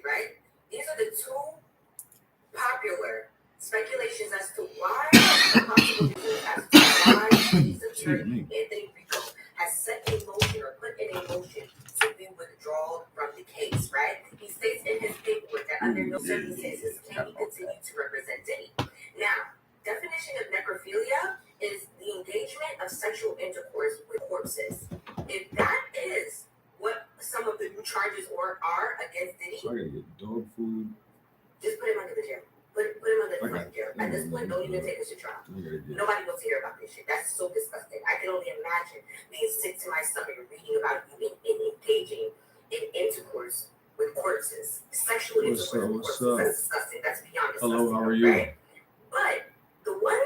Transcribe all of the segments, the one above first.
right? These are the two popular speculations as to why possible reasons as to why police attorney Anthony Rico has set in motion or put in a motion to be withdrawn from the case, right? He states in his paperwork that under no circumstances can he continue to represent Diddy. Now, definition of necrophilia is the engagement of sexual intercourse with corpses. If that is what some of the new charges are against Diddy, so I gotta get dog food. Just put him under the jail. Put him under the fucking jail. At this point, don't even take us to trial. Nobody wants to hear about this shit. That's so disgusting. I can only imagine being sick to my stomach and reading about you engaging in intercourse with corpses. Sexual intercourse with corpses. That's disgusting. That's beyond disgusting. Hello, how are you? Right? But the one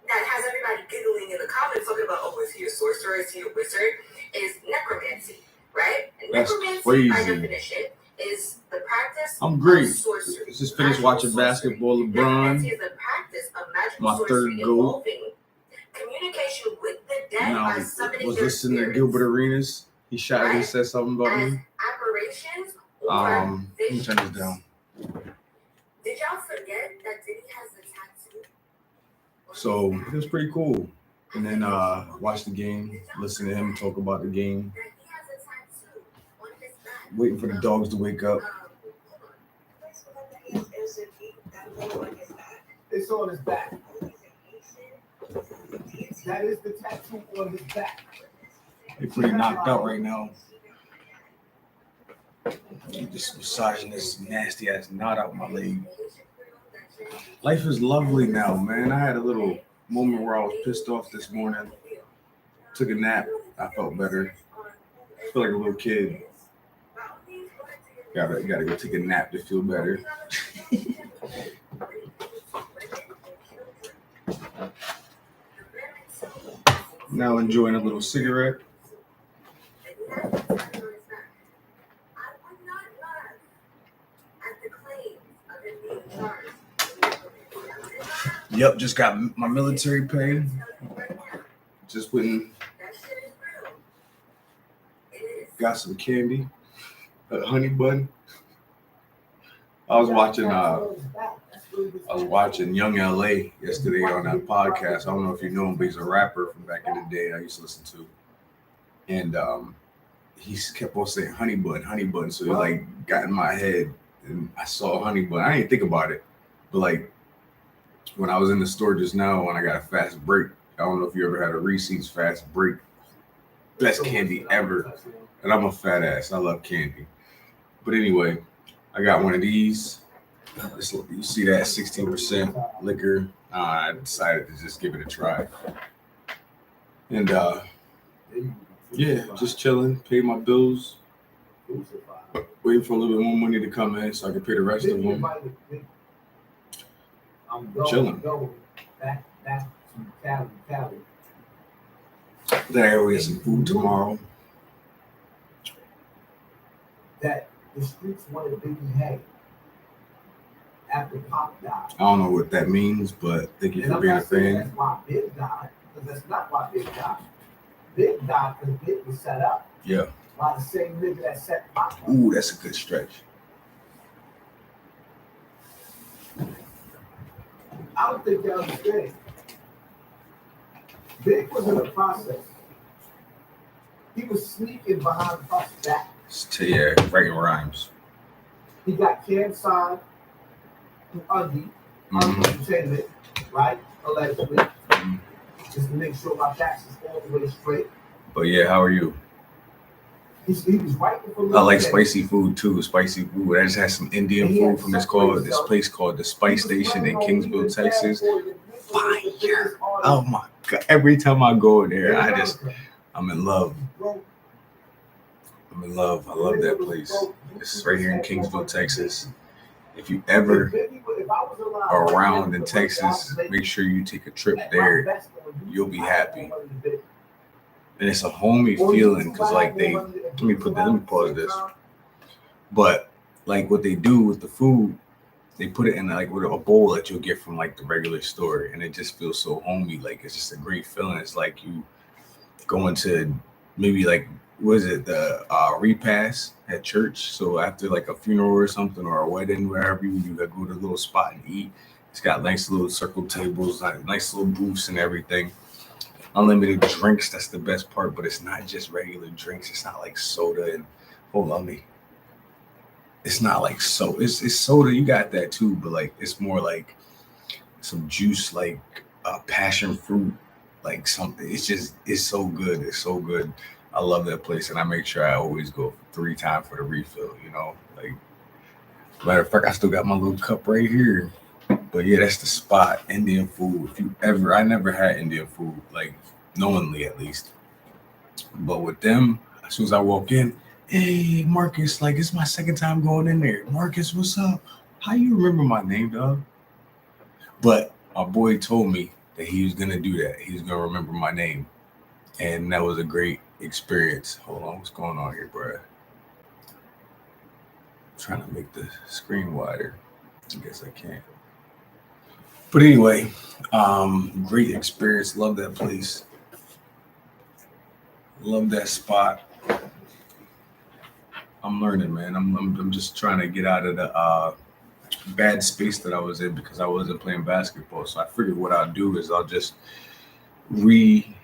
that has everybody giggling in the comments talking about, oh, is he a sorcerer? Is he a wizard? Is necromancy, right? And that's necromancy, crazy. by definition, is the practice I'm great. of sorcery. Just finished watching basketball. LeBron, Necromancy is the practice of magical my sorcery third goal. involving communication with the dead Now, by summoning was their listening to spirits Gilbert Arenas. He shot. He Right. said something about as me. apparitions or Let me visions. turn this down. Did y'all forget that Diddy has a tattoo? So it was pretty cool. And then watch the game, listen to him talk about the game, That he has a tattoo on his back. waiting for the dogs to wake up. Hold on. It's on his back. That is the tattoo on his back. They're pretty knocked out right now. Just massaging this nasty ass knot out my leg. Life is lovely now, man. I had a little moment where I was pissed off this morning. Took a nap. I felt better. I feel like a little kid. Gotta go take a nap to feel better. Now enjoying a little cigarette. Yep, just got my military pay. Just went and got some candy, a honey bun. I was watching Young LA yesterday on that podcast. I don't know if you know him, but he's a rapper from back in the day I used to listen to. And he kept on saying honey bun. So it like got in my head and I saw honey bun. I didn't think about it. But like when I was in the store just now when I got a fast break, I don't know if you ever had a Reese's fast break. Best candy ever. And I'm a fat ass. I love candy. But anyway, I got one of these. You see that 16% liquor. I decided to just give it a try. And yeah, just chilling, pay my bills, waiting for a little bit more money to come in so I can pay the rest of them. Chilling. Then I go get some food tomorrow. That the streets wanted Biggie Hay after Pop died. I don't know what that means, but thank you for being a fan. That's why Big died, because that's not why Big died. Big died because Big was set up. Yeah. By the same nigga that set Pop up. Ooh, that's a good stretch. I don't think y'all understand. Big was in the process. He was sneaking behind Puff's back. Yeah, writing rhymes. He got Cam signed to Undy Entertainment, right? Allegedly. Just to make sure my taxes all the way straight. But yeah, how are you? He was writing for me. I like spicy food too. Spicy food. I just had some Indian food from this place called the Spice Station in Kingsville, Texas. Fire! Oh my god! Every time I go there, I'm in love. I'm in love. I love that place. It's right here in Kingsville, Texas. If you ever are around in Texas, make sure you take a trip there. You'll be happy. And it's a homey feeling because like let me pause this. But like what they do with the food, they put it in like with a bowl that you'll get from like the regular store, and it just feels so homey. Like it's just a great feeling. It's like you going to maybe like was it the repast at church? So after like a funeral or something or a wedding, wherever you go to a little spot and eat. It's got nice little circle tables, like nice little booths and everything. Unlimited drinks, that's the best part, but it's not just regular drinks. It's not like soda and hold on me. It's not like it's soda, you got that too, but like it's more like some juice, like passion fruit, like something. It's so good. It's so good. I love that place, and I make sure I always go 3 times for the refill, like matter of fact, I still got my little cup right here. But yeah, that's the spot. Indian food. I never had Indian food, like knowingly at least. But with them, as soon as I walk in, hey Marcus, like it's my second time going in there. Marcus, what's up? How you remember my name, dog? But my boy told me that he was gonna do that. He was gonna remember my name, and that was a great experience. Hold on, what's going on here, bro? I'm trying to make the screen wider. I guess I can't. But anyway, great experience. Love that place. Love that spot. I'm learning, man. I'm just trying to get out of the bad space that I was in because I wasn't playing basketball. So I figured what I'll do is I'll just redirect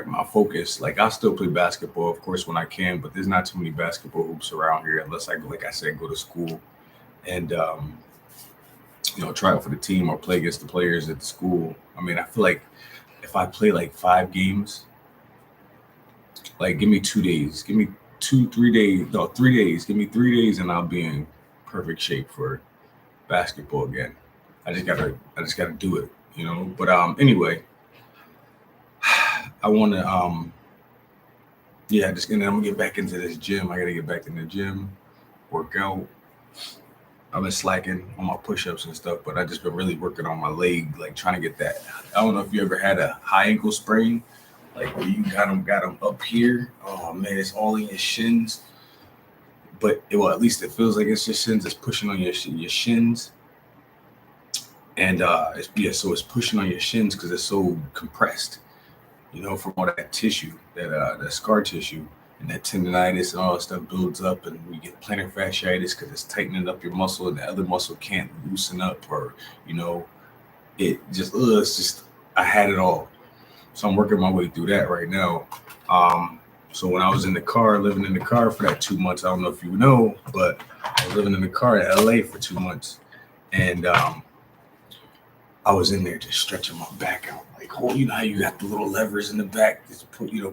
my focus. Like I still play basketball, of course, when I can, but there's not too many basketball hoops around here unless I, like I said, go to school and try out for the team or play against the players at the school. I mean, I feel like if I play like 5 games, like give me 2 days, give me 3 days. Give me 3 days, and I'll be in perfect shape for basketball again. I just gotta do it, But anyway, I want to I'm gonna get back into this gym. I gotta get back in the gym, work out. I've been slacking on my push-ups and stuff, but I just been really working on my leg, like trying to get that. I don't know if you ever had a high ankle sprain, like where you got them up here. Oh man, it's all in your shins. But at least it feels like it's your shins. It's pushing on your shins, and so it's pushing on your shins because it's so compressed, from all that tissue, that scar tissue. And that tendonitis and all that stuff builds up, and we get plantar fasciitis because it's tightening up your muscle, and the other muscle can't loosen up, or it's just I had it all. So I'm working my way through that right now. So when I was living in the car for that 2 months, I don't know if you know, but I was living in the car in LA for 2 months, and I was in there just stretching my back out, like how you got the little levers in the back, just pull you,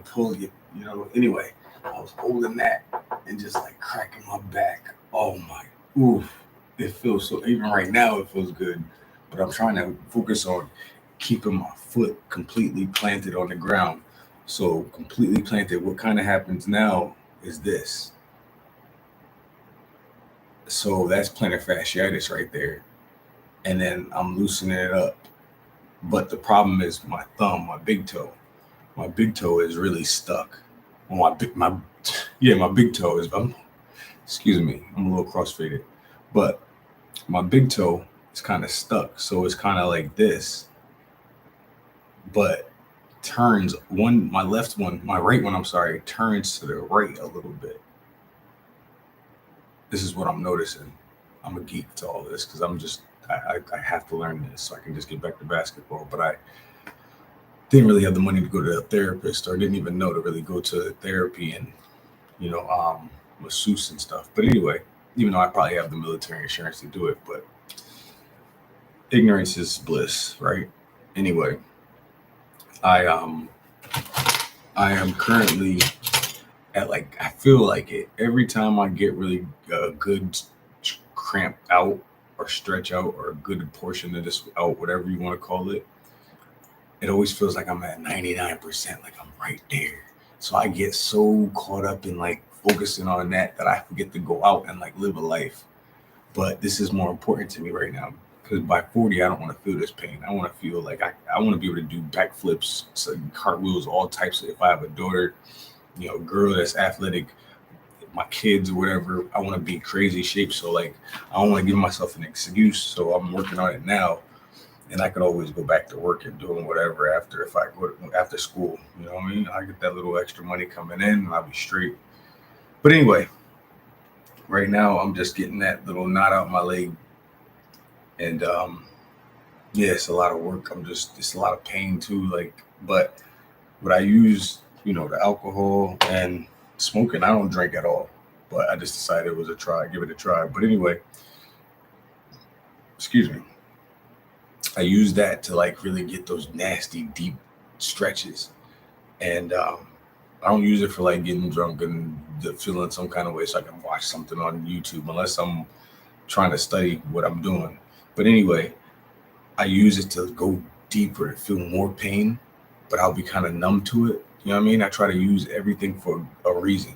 anyway. I was holding that and just like cracking my back. Oh my, oof. It feels so, even right now, it feels good. But I'm trying to focus on keeping my foot completely planted on the ground. So completely planted, what kind of happens now is this. So that's plantar fasciitis right there. And then I'm loosening it up. But the problem is my thumb, my big toe. My big toe is really stuck. My big toe is, excuse me, I'm a little cross-faded, but my big toe is kind of stuck. So it's kind of like this, but turns my right one, turns to the right a little bit. This is what I'm noticing. I'm a geek to all this because I have to learn this so I can just get back to basketball, but I didn't really have the money to go to a therapist, or didn't even know to really go to therapy and, masseuse and stuff. But anyway, even though I probably have the military insurance to do it, but ignorance is bliss, right? Anyway, I am currently at I feel like it every time I get really good cramp out or stretch out or a good portion of this out, whatever you want to call it. It always feels like I'm at 99%, like I'm right there. So I get so caught up in focusing on that I forget to go out and live a life. But this is more important to me right now because by 40, I don't want to feel this pain. I want to feel like I want to be able to do backflips, cartwheels, all types of, if I have a daughter, girl that's athletic, my kids or whatever, I want to be crazy shape. So I don't want to give myself an excuse. So I'm working on it now. and I could always go back to work and doing whatever after if I go after school. You know what I mean? I get that little extra money coming in, and I'll be straight. But anyway, right now I'm just getting that little knot out my leg, and yeah, it's a lot of work. It's a lot of pain too. Like, but I use, the alcohol and smoking. I don't drink at all, but I just decided it was give it a try. But anyway, excuse me. I use that to like really get those nasty deep stretches, and I don't use it for like getting drunk and feeling some kind of way so I can watch something on YouTube unless I'm trying to study what I'm doing. But anyway, I use it to go deeper and feel more pain, but I'll be kind of numb to it. You know what I mean? I try to use everything for a reason,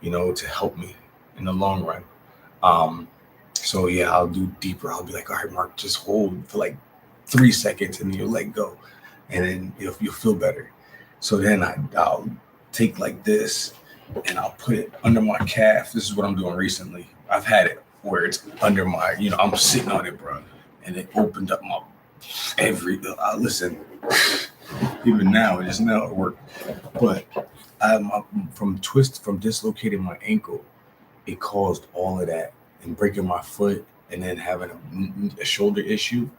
to help me in the long run. So yeah, I'll do deeper. I'll be like, all right, Mark, just hold for like 3 seconds and then you'll let go. And then you'll feel better. So then I'll take like this and I'll put it under my calf. This is what I'm doing recently. I've had it where it's under my, I'm sitting on it, bro. And it opened up my listen, even now, just now it worked. But from dislocating my ankle, it caused all of that and breaking my foot and then having a shoulder issue.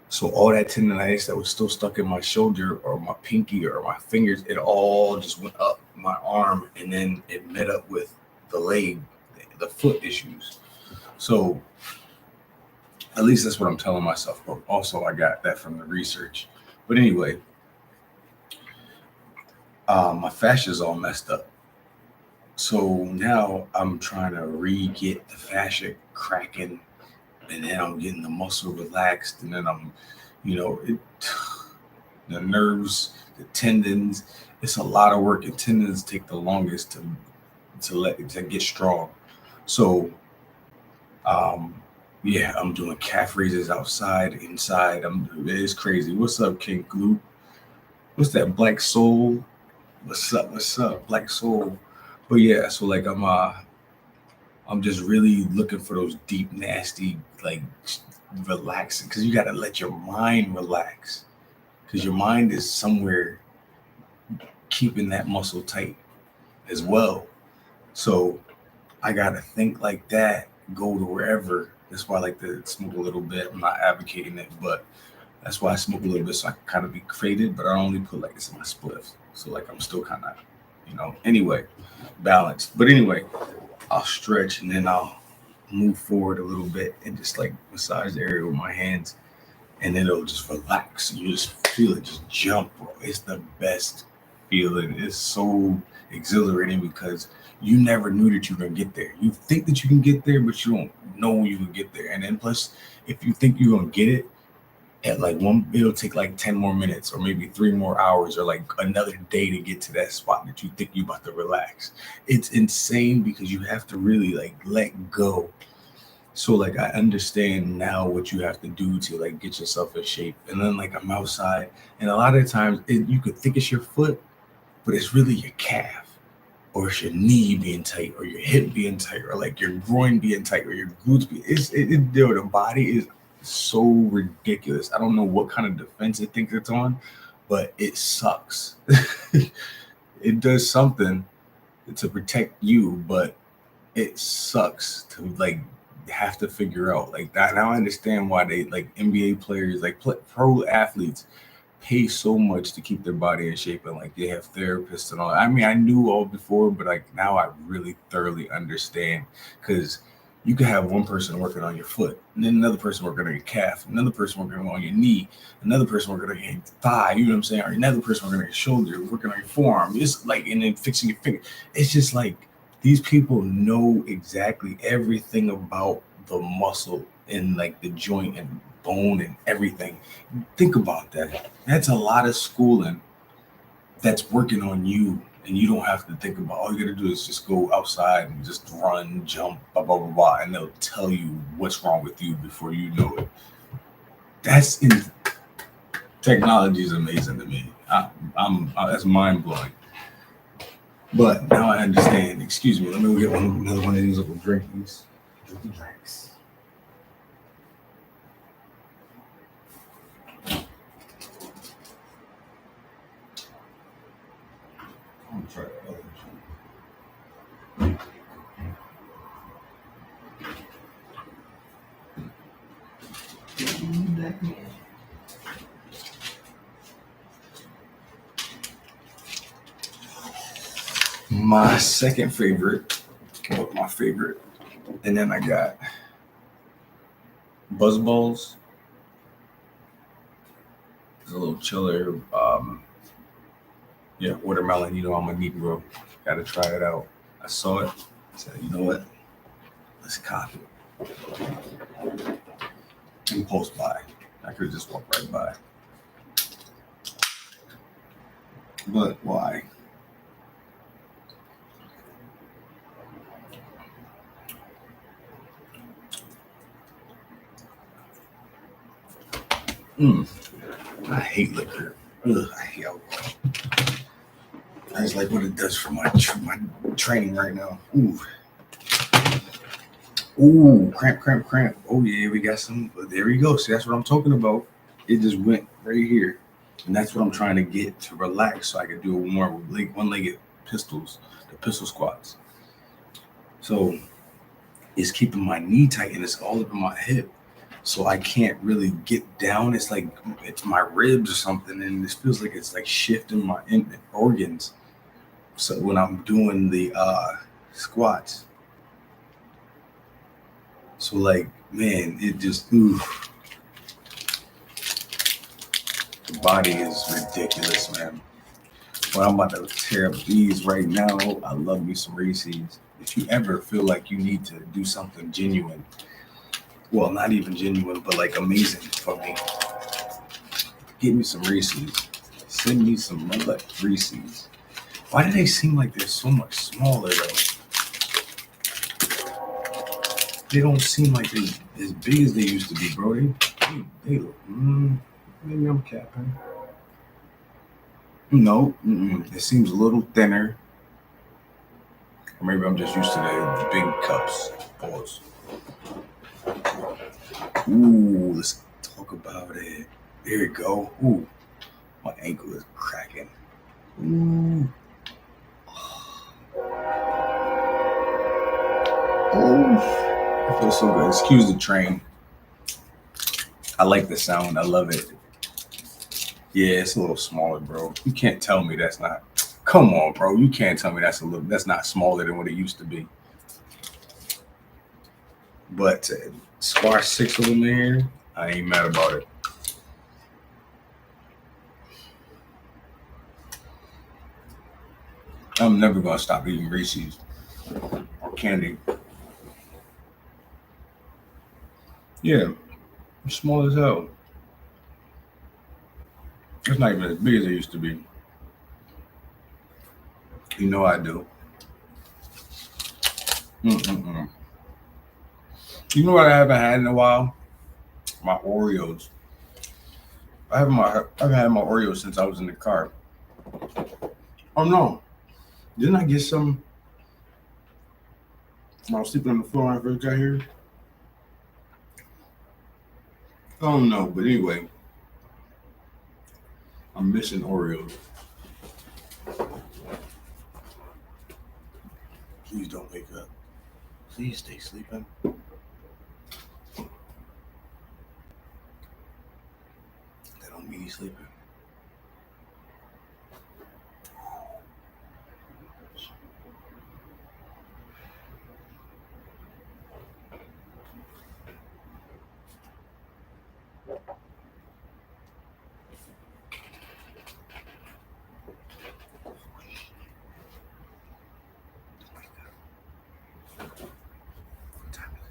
So all that tendonitis that was still stuck in my shoulder or my pinky or my fingers, it all just went up my arm and then it met up with the leg, the foot issues. So at least that's what I'm telling myself. But also I got that from the research. But anyway, my fascia is all messed up. So now I'm trying to re-get the fascia cracking, and then I'm getting the muscle relaxed, and then I'm, the nerves, the tendons. It's a lot of work, and tendons take the longest to get strong. So, yeah, I'm doing calf raises outside, inside. It's crazy. What's up, King Glue? What's that, Black Soul? What's up, Black Soul? But yeah, so like I'm just really looking for those deep, nasty, like relaxing, because you got to let your mind relax, because your mind is somewhere keeping that muscle tight as well. So I got to think like that, go to wherever. That's why I like to smoke a little bit. I'm not advocating it, but that's why I smoke a little bit, so I can kind of be faded, but I only put like this in my spliff. So like I'm still kind of, anyway, balanced. But anyway, I'll stretch and then I'll move forward a little bit and just like massage the area with my hands, and then it'll just relax. You just feel it just jump, bro. It's the best feeling. It's so exhilarating because you never knew that you were gonna get there. You think that you can get there, but you don't know you can get there. And then plus, if you think you're gonna get it, at like it'll take like 10 more minutes or maybe 3 more hours or like another day to get to that spot that you think you're about to relax. It's insane because you have to really like let go. So like I understand now what you have to do to like get yourself in shape. And then like I'm outside, and a lot of times you could think it's your foot, but it's really your calf, or it's your knee being tight, or your hip being tight, or like your groin being tight, or your glutes the body is so ridiculous. I don't know what kind of defense it thinks it's on, but it sucks. It does something to protect you, but it sucks to like have to figure out like that. Now I understand why they like NBA players, like pro athletes, pay so much to keep their body in shape, and like they have therapists and all. I mean, I knew all before, but like now I really thoroughly understand, because you could have one person working on your foot, and then another person working on your calf, another person working on your knee, another person working on your thigh, you know what I'm saying? Or another person working on your shoulder, working on your forearm. It's like, and then fixing your finger. It's just like these people know exactly everything about the muscle and like the joint and bone and everything. Think about that. That's a lot of schooling that's working on you. And you don't have to think about, all you got to do is just go outside and just run, jump, blah, blah, blah, blah. And they'll tell you what's wrong with you before you know it. Technology is amazing to me. That's mind blowing. But now I understand. Excuse me. Let me get another one of these little drinkies. Drinky drinks. try the other My second favorite, well, my favorite, and then I got Buzz Balls. It's a little chiller. Yeah, watermelon. You know, I'm a Negro. Got to try it out. I saw it. I said, you know what? Let's copy it. Impulse buy. I could just walk right by. But why? I hate liquor. Ugh, I hate alcohol. That's like what it does for my training right now. Ooh, cramp. Oh yeah, we got some. But there we go. See, that's what I'm talking about. It just went right here, and that's what I'm trying to get to relax, so I could do more one-legged pistols, the pistol squats. So it's keeping my knee tight, and it's all up in my hip, so I can't really get down. It's like it's my ribs or something, and it feels like it's like shifting my organs. So when I'm doing the squats, so like, man, it just, the body is ridiculous, man. Well, I'm about to tear up these right now. I love me some Reese's. If you ever feel like you need to do something genuine, well, not even genuine, but like amazing for me, get me some Reese's. Send me some Reese's. Why do they seem like they're so much smaller though? They don't seem like they're as big as they used to be, bro. They look, maybe I'm capping. No, it seems a little thinner. Or maybe I'm just used to the big cups. Pause. Ooh, let's talk about it. There you go. Ooh, my ankle is cracking. Ooh. Oh, it feels so good. Excuse the train. I like the sound. I love it. Yeah, it's a little smaller, bro. You can't tell me that's not. Come on, bro. You can't tell me that's not smaller than what it used to be. But squash 6 of them in here, I ain't mad about it. I'm never gonna stop eating Reese's or candy. Yeah, it's small as hell. It's not even as big as it used to be. You know I do. You know what I haven't had in a while? My Oreos. I haven't had my Oreos since I was in the car. Oh no. Didn't I get some when I was sleeping on the floor when I first got here? Oh no, but anyway. I'm missing Oreos. Please don't wake up. Please stay sleeping. They don't mean he's sleeping. What time is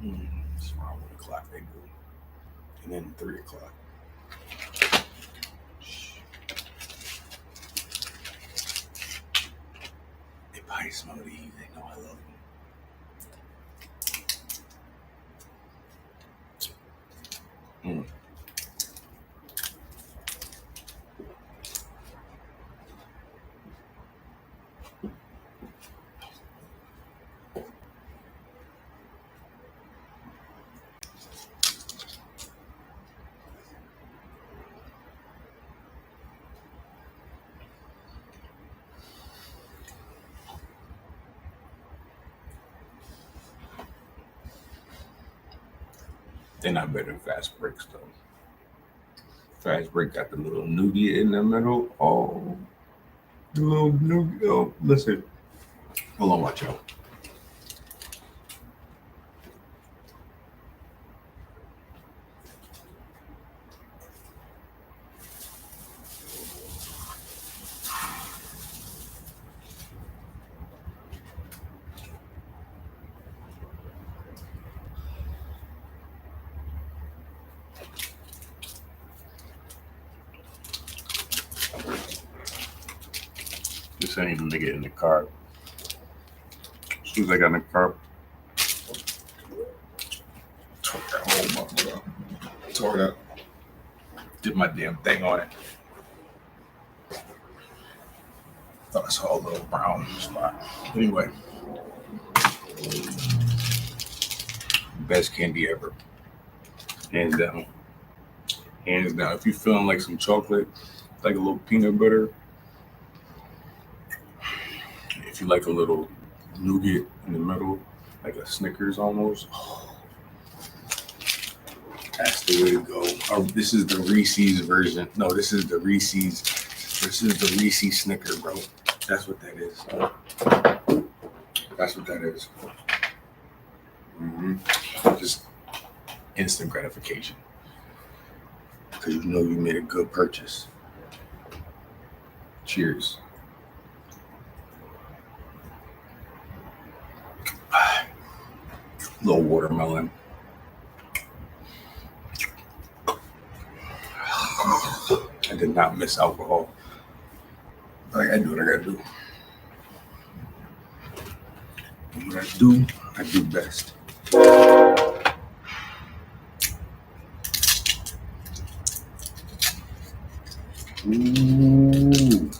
it? It's around 1 o'clock they go. And then 3 o'clock. They probably smell these. They know I love them. They're not better than Fast Breaks though. Fast Break got the little nougat in the middle. Oh, the little nougat. Oh, listen. Hold on, watch out. This ain't even nigga in the car. As soon as I got in the car, tore that whole motherfucker up. Tore it up. Did my damn thing on it. Thought I saw a little brown spot. Anyway, best candy ever. Hands down. Hands down. If you're feeling like some chocolate, like a little peanut butter, if you like a little nougat in the middle, like a Snickers almost, that's the way to go. This is the Reese's version. No, this is the Reese's. This is the Reese's Snicker, bro. That's what that is. That's what that is. Just instant gratification. Because you know you made a good purchase. Cheers. Little watermelon. I did not miss alcohol. I gotta do what I gotta do. And what I do best. Ooh.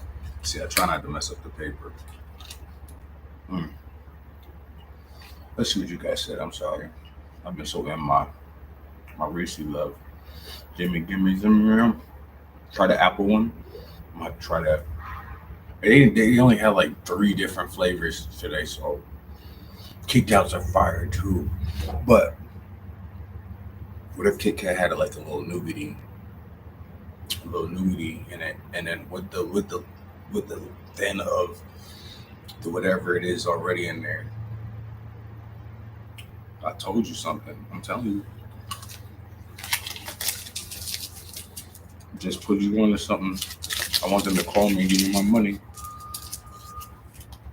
See, I try not to mess up the paper. Let's see what you guys said. I'm sorry. I've been so in my Reese love. Gimme. Try the apple one. I might try that. They only had like 3 different flavors today, so Kit Kats are fire too. But what if Kit Kat had like a little nougaty in it, and then with the thin of the whatever it is already in there. I told you something. I'm telling you. Just put you onto something. I want them to call me and give me my money.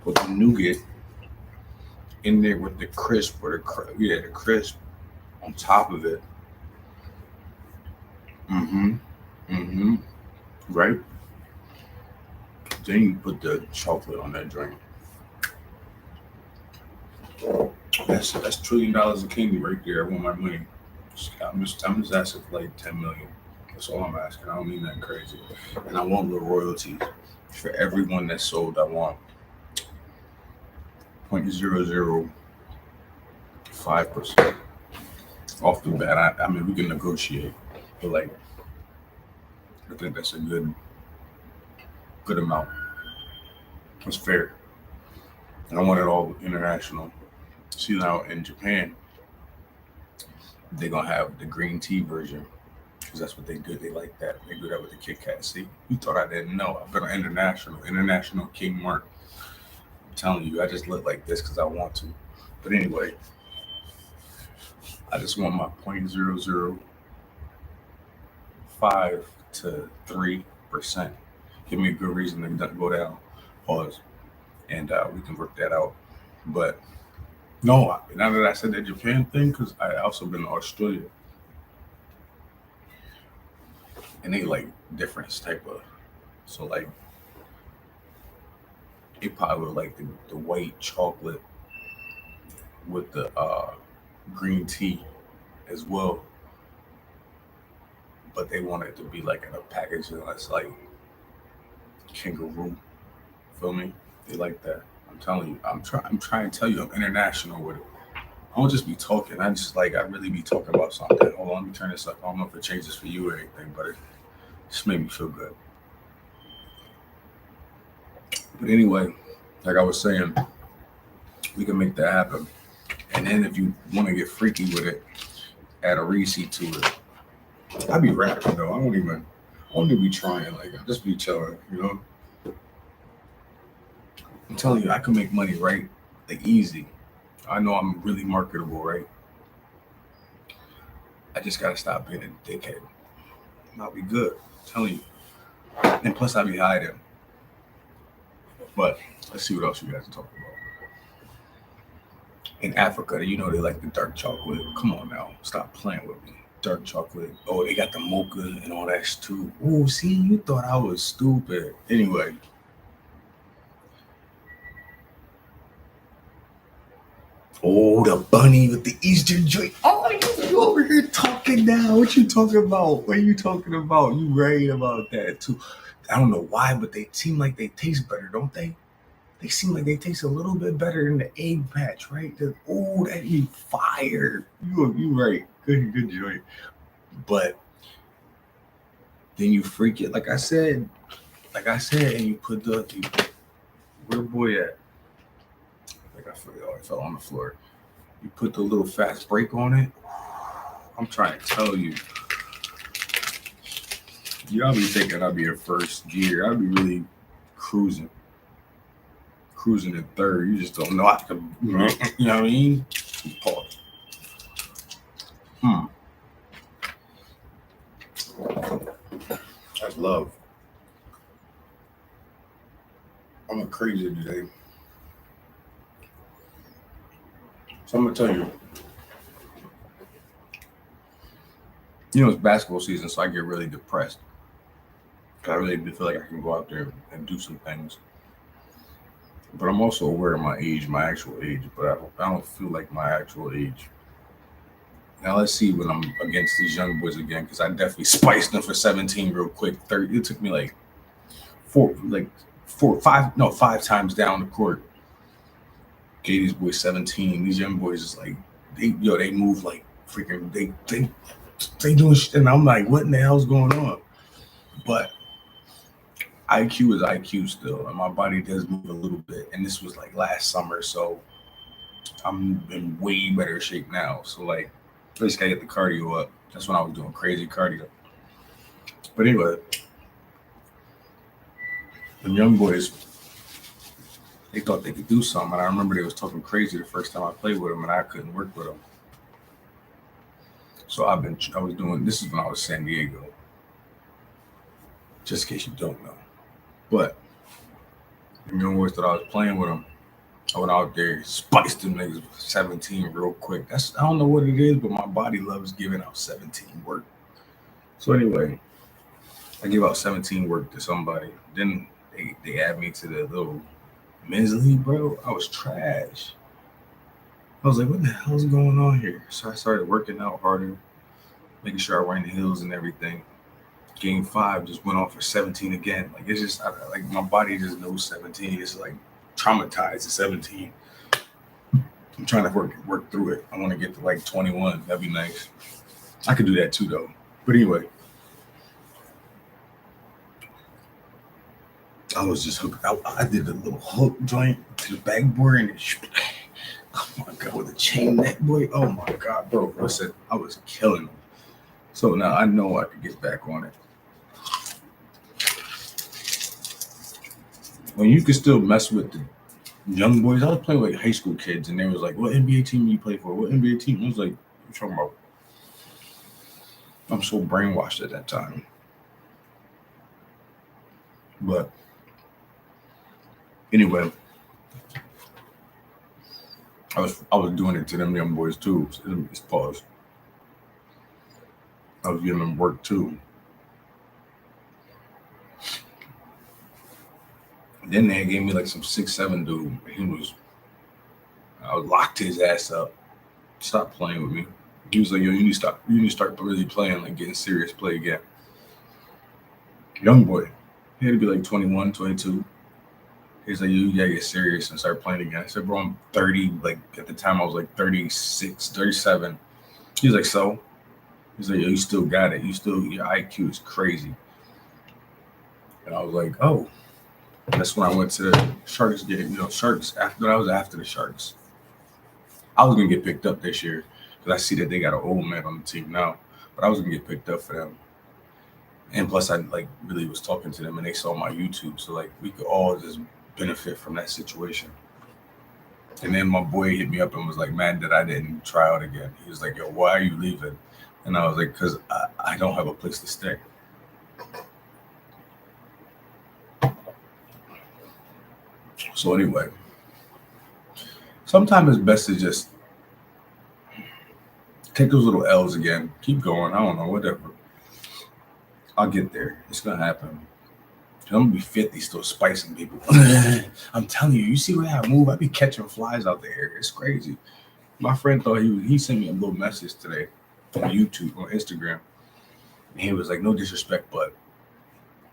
Put the nougat in there with the crisp, the crisp on top of it. Right? Then you put the chocolate on that drink. That's $1 trillion of candy right there. I want my money. I'm just asking for like 10 million. That's all I'm asking. I don't mean nothing crazy. And I want the royalties. For everyone that's sold, I want 0.005% off the bat. I mean, we can negotiate, but like, I think that's a good amount. It's fair. And I want it all international. See, now in Japan, they're gonna have the green tea version because that's what they do. They like that. They do that with the Kit Kat. See, you thought I didn't know. I've been on international King Mark. I'm telling you, I just look like this because I want to. But anyway, I just want my 0.005 to 3%. Give me a good reason to go down. Pause, and we can work that out. But no, now that I said the Japan thing, because I also been to Australia, and they like different type of, so like they probably would like the white chocolate with the green tea as well, but they want it to be like in a packaging that's like kangaroo. Feel me? They like that. I'm telling you, I'm trying to tell you, I'm international with it. I don't just be talking. I really be talking about something. Hold on, let me turn this up. I don't know if it changes for you or anything, but it just made me feel good. But anyway, like I was saying, we can make that happen. And then if you want to get freaky with it, add a Reese to it. I be rapping though. I don't even be trying. Like I just be chilling, you know. I'm telling you, I can make money, right? Like easy. I know I'm really marketable, right? I just gotta stop being a dickhead. I'll be good. I'm telling you. And plus, I be hiding. But let's see what else you guys are talking about. In Africa, you know they like the dark chocolate. Come on now, stop playing with me. Dark chocolate. Oh, they got the mocha and all that too. Oh, see, you thought I was stupid. Anyway. Oh, the bunny with the Easter joint. Oh, you over here talking now. What you talking about? What are you talking about? You right about that too. I don't know why, but they seem like they taste better, don't they? They seem like they taste a little bit better than the egg patch, right? Oh, that be fire. You right. Good joint. But then you freak it, like I said, and you put where boy at? Like I fell on the floor. You put the little fast brake on it. I'm trying to tell you. Y'all be thinking I'll be in first gear. I'll be really cruising in third. You just don't know how to, you know what I mean? Pause. That's love. I'm crazy today. So I'm gonna tell you. You know, it's basketball season, so I get really depressed. I really feel like I can go out there and do some things. But I'm also aware of my age, my actual age, but I don't feel like my actual age. Now let's see when I'm against these young boys again, because I definitely spiced them for 17 real quick. 30. It took me like 5 times down the court. Gave these boys 17. These young boys is like they move like freaking they doing shit, and I'm like, what in the hell's going on? But IQ is IQ still, and my body does move a little bit. And this was like last summer, so I'm in way better shape now. So like, I just gotta get the cardio up. That's when I was doing crazy cardio. But anyway, the young boys, they thought they could do something. And I remember they was talking crazy the first time I played with them, and I couldn't work with them. So I was doing, this is when I was San Diego. Just in case you don't know. But the young boys that I was playing with them, I went out there, spiced them niggas with 17 real quick. I don't know what it is, but my body loves giving out 17 work. So anyway, I give out 17 work to somebody. Then they add me to the little men's league, bro. I was trash. I was like, what the hell's going on here? So I started working out harder, making sure I ran the hills and everything. Game 5 just went off for 17 again. Like, it's just, like, my body just knows 17. It's like traumatized at 17. I'm trying to work through it. I want to get to like 21. That'd be nice. I could do that too, though. But anyway, I was just hooked. I did a little hook joint to the backboard, and oh my God, with a chain neck, boy. Oh my God, bro. Listen, I was killing them. So now I know I could get back on it. When you can still mess with the young boys, I was playing with like high school kids, and they was like, what NBA team do you play for? What NBA team? I was like, what you talking about? I'm so brainwashed at that time. But anyway, I was doing it to them young boys too. So it's pause. I was giving them work too. And then they gave me like some 6'7" dude. I was locked his ass up. Stop playing with me. He was like, yo, you need to start really playing, like getting serious play again. Young boy. He had to be like 21, 22. He's like, you gotta get serious and start playing again. I said, bro, I'm 30. Like at the time I was like 36, 37. He was like, so? He's like, yo, you still got it. Your IQ is crazy. And I was like, oh. That's when I went to the Sharks game. Sharks, after the Sharks. I was going to get picked up this year. because I see that they got an old man on the team now, but I was gonna get picked up for them. And plus, I like really was talking to them, and they saw my YouTube, so like we could all just benefit from that situation. And then my boy hit me up and was like, "Man, that I didn't try out again." He was like, "Yo, why are you leaving?" And I was like, "Cause I don't have a place to stay." So anyway, sometimes it's best to just take those little L's again, keep going. I don't know, whatever. I'll get there. It's gonna happen. I'm gonna be 50 still spicing people. I'm telling you, you see the way I move? I be catching flies out there. It's crazy. My friend thought he sent me a little message today on YouTube, on Instagram. And he was like, no disrespect, but,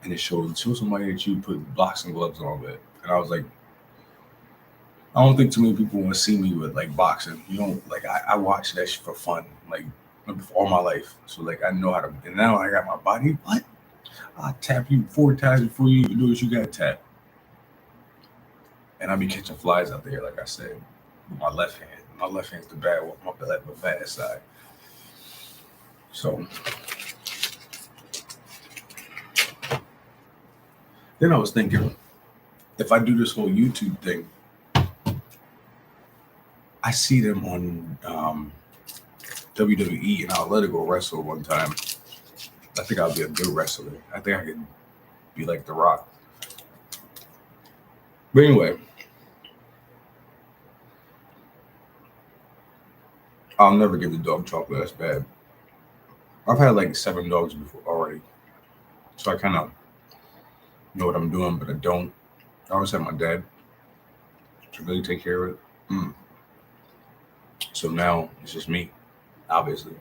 and it showed somebody that you put boxing gloves on with. And I was like, I don't think too many people want to see me with like boxing. You know, like I watch that shit for fun, like all my life. So like I know how to, and now I got my body. What? I'll tap you 4 times before you even do what you got to tap. And I'll be catching flies out there, like I said, with my left hand. My left hand's the bad one, my bad side. So then I was thinking, if I do this whole YouTube thing, I see them on WWE, and I'll let it go wrestle one time. I think I'll be a good wrestler. I think I could be like The Rock. But anyway, I'll never give the dog chocolate. That's bad. I've had like 7 dogs before already, so I kind of know what I'm doing, but I don't. I always had my dad to really take care of it. So now it's just me, obviously.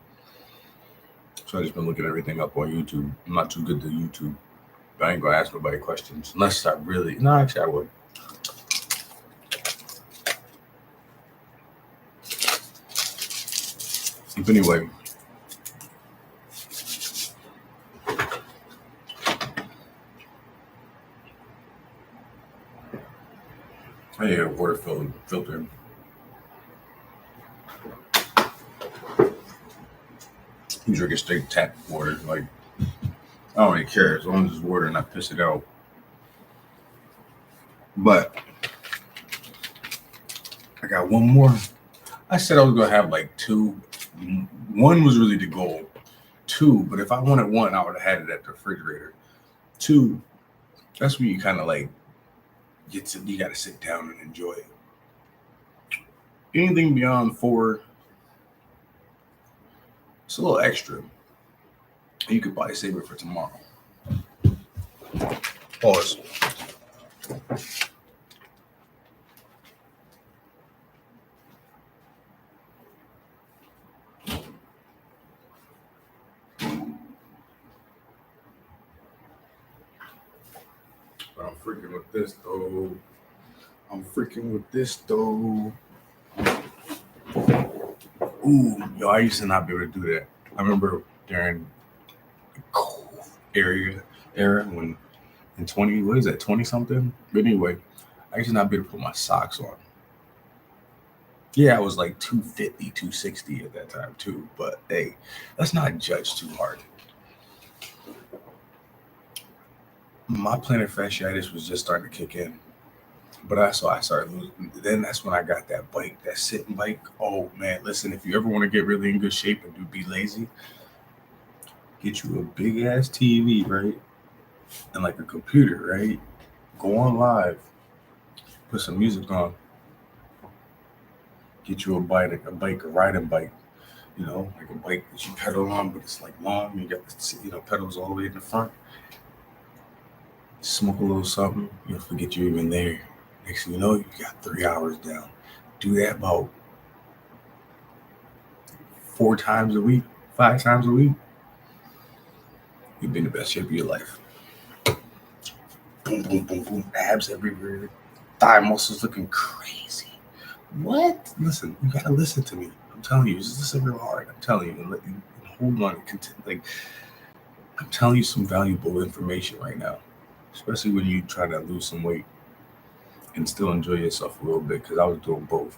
So I just been looking everything up on YouTube. I'm not too good to YouTube, but I ain't gonna ask nobody questions unless I really. No, actually I would. But anyway, I need a water filter. I'm drinking straight tap water. Like, I don't really care as long as it's water and I piss it out. But I got one more. I said I was gonna have like 2. 1 was really the goal. 2, but if I wanted 1, I would have had it at the refrigerator. 2, that's when you kind of like you got to sit down and enjoy it. Anything beyond 4, it's a little extra. You could probably save it for tomorrow. Pause. But I'm freaking with this though. Ooh, yo, I used to not be able to do that. I remember during the cold era when in 20 something? But anyway, I used to not be able to put my socks on. Yeah, I was like 250, 260 at that time too. But hey, let's not judge too hard. My plantar fasciitis was just starting to kick in. But I started losing. Then that's when I got that bike, that sitting bike. Oh man, listen, if you ever want to get really in good shape and be lazy, get you a big ass TV, right? And like a computer, right? Go on live, put some music on, get you a riding bike, like a bike that you pedal on, but it's like long. You got the pedals all the way in the front. Smoke a little something, you'll forget you're even there. Next thing you know, you got 3 hours down. Do that about 4 times a week, 5 times a week. You'll be in the best shape of your life. Boom, boom, boom, boom. Abs everywhere. Thigh muscles looking crazy. What? Listen, you gotta listen to me. I'm telling you, just listen real hard. I'm telling you, and hold on. I'm telling you some valuable information right now, especially when you try to lose some weight and still enjoy yourself a little bit, because I was doing both.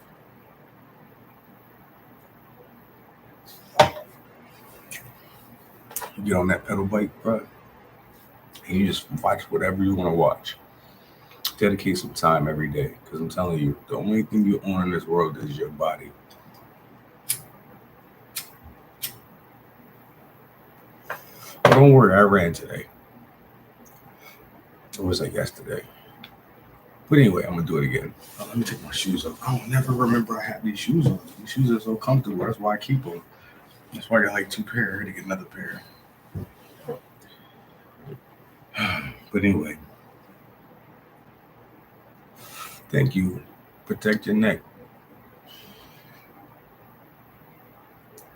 You get on that pedal bike, bro, and you just watch whatever you want to watch. Dedicate some time every day, because I'm telling you, the only thing you own in this world is your body. But don't worry, I ran today. It was like yesterday. But anyway, I'm gonna do it again. Let me take my shoes off. I don't never remember I have these shoes on. These shoes are so comfortable. That's why I keep them. That's why I got like 2 pair. I gotta get another pair. But anyway, thank you. Protect your neck.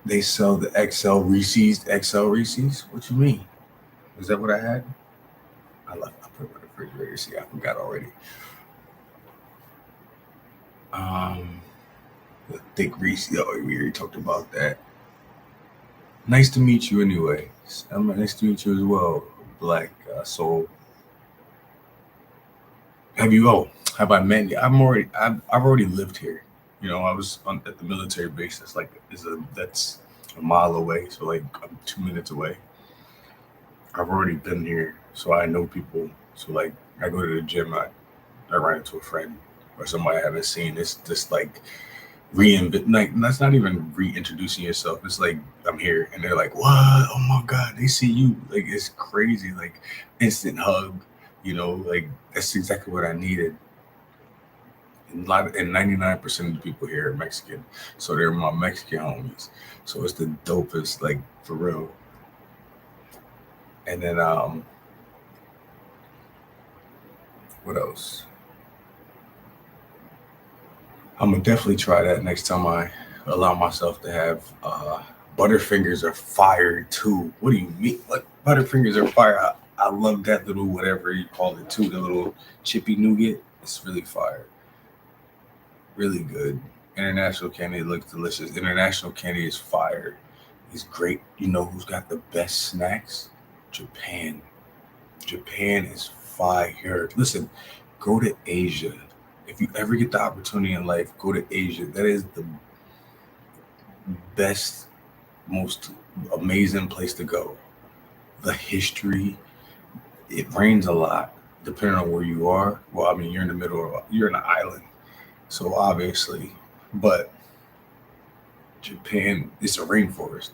They sell the XL Reese's. XL Reese's? What you mean? Is that what I had? I put it in the refrigerator. See, I forgot already. The thick Reese. Oh, we already talked about that. Nice to meet you anyway. Nice to meet you as well, Black Soul. Have I met you? I've already lived here. You know, I was at the military base. That's a mile away. So like I'm 2 minutes away. I've already been here, so I know people. So like I go to the gym, I run into a friend or somebody I haven't seen. It's just like that's not even reintroducing yourself. It's like I'm here and they're like, what? Oh my God, they see you. Like it's crazy. Like instant hug, you know, like that's exactly what I needed. And 99% of the people here are Mexican. So they're my Mexican homies. So it's the dopest, like for real. And then what else? I'm gonna definitely try that next time I allow myself to have Butterfingers are fire too. What do you mean? What Butterfingers are fire? I love that little whatever you call it too, the little chippy nougat. It's really fire. Really good. International candy looks delicious. International candy is fire. It's great. You know who's got the best snacks? Japan. Japan is fire. Listen, go to Asia. If you ever get the opportunity in life, go to Asia. That is the best, most amazing place to go. The history, it rains a lot, depending on where you are. Well, I mean, you're in an island. So obviously, but Japan, it's a rainforest,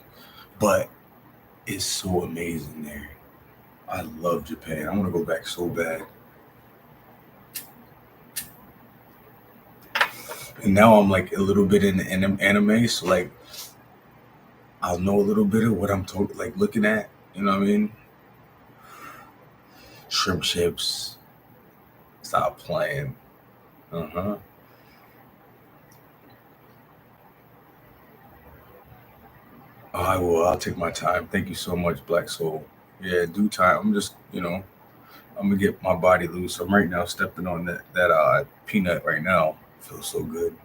but it's so amazing there. I love Japan. I want to go back so bad. And now I'm like a little bit in the anime, so like I'll know a little bit of what I'm like looking at. You know what I mean? Shrimp chips. Stop playing. I will. I'll take my time. Thank you so much, Black Soul. Yeah, due time. I'm just, I'm gonna get my body loose. I'm right now stepping on that peanut right now. Feels so good.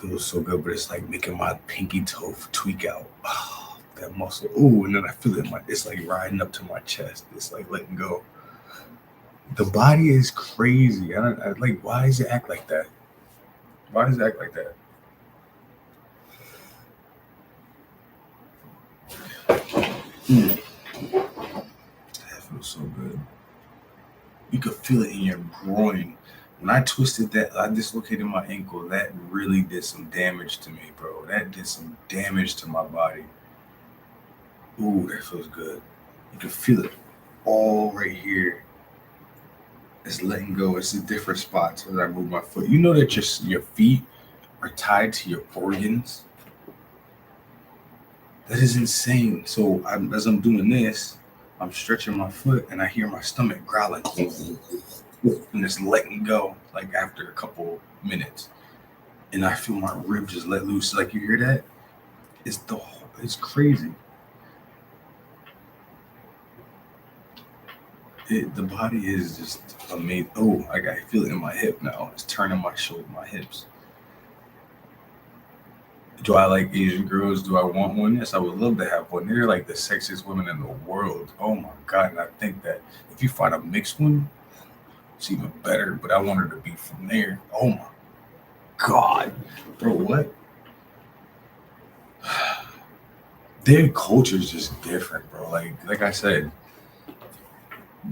But it's like making my pinky toe tweak out. Oh, that muscle. Ooh, and then I feel it. It's like riding up to my chest. It's like letting go. The body is crazy. I like. Why does it act like that? That feels so good. You could feel it in your groin. When I twisted that, I dislocated my ankle. That really did some damage to me, bro. That did some damage to my body. Ooh, that feels good. You can feel it all right here. It's letting go. It's in different spots as I move my foot. You know that your feet are tied to your organs? That is insane. So as I'm doing this, I'm stretching my foot and I hear my stomach growling. And it's letting go like after a couple minutes. And I feel my rib just let loose. Like you hear that? It's crazy. The body is just amazing. Oh, I feel it in my hip now. It's turning my hips. Do I like Asian girls? Do I want one? Yes, I would love to have one. They're like the sexiest women in the world. Oh my God. And I think that if you find a mixed one, it's even better. But I want her to be from there. Oh my God. Bro, what? their culture is just different, bro. Like I said,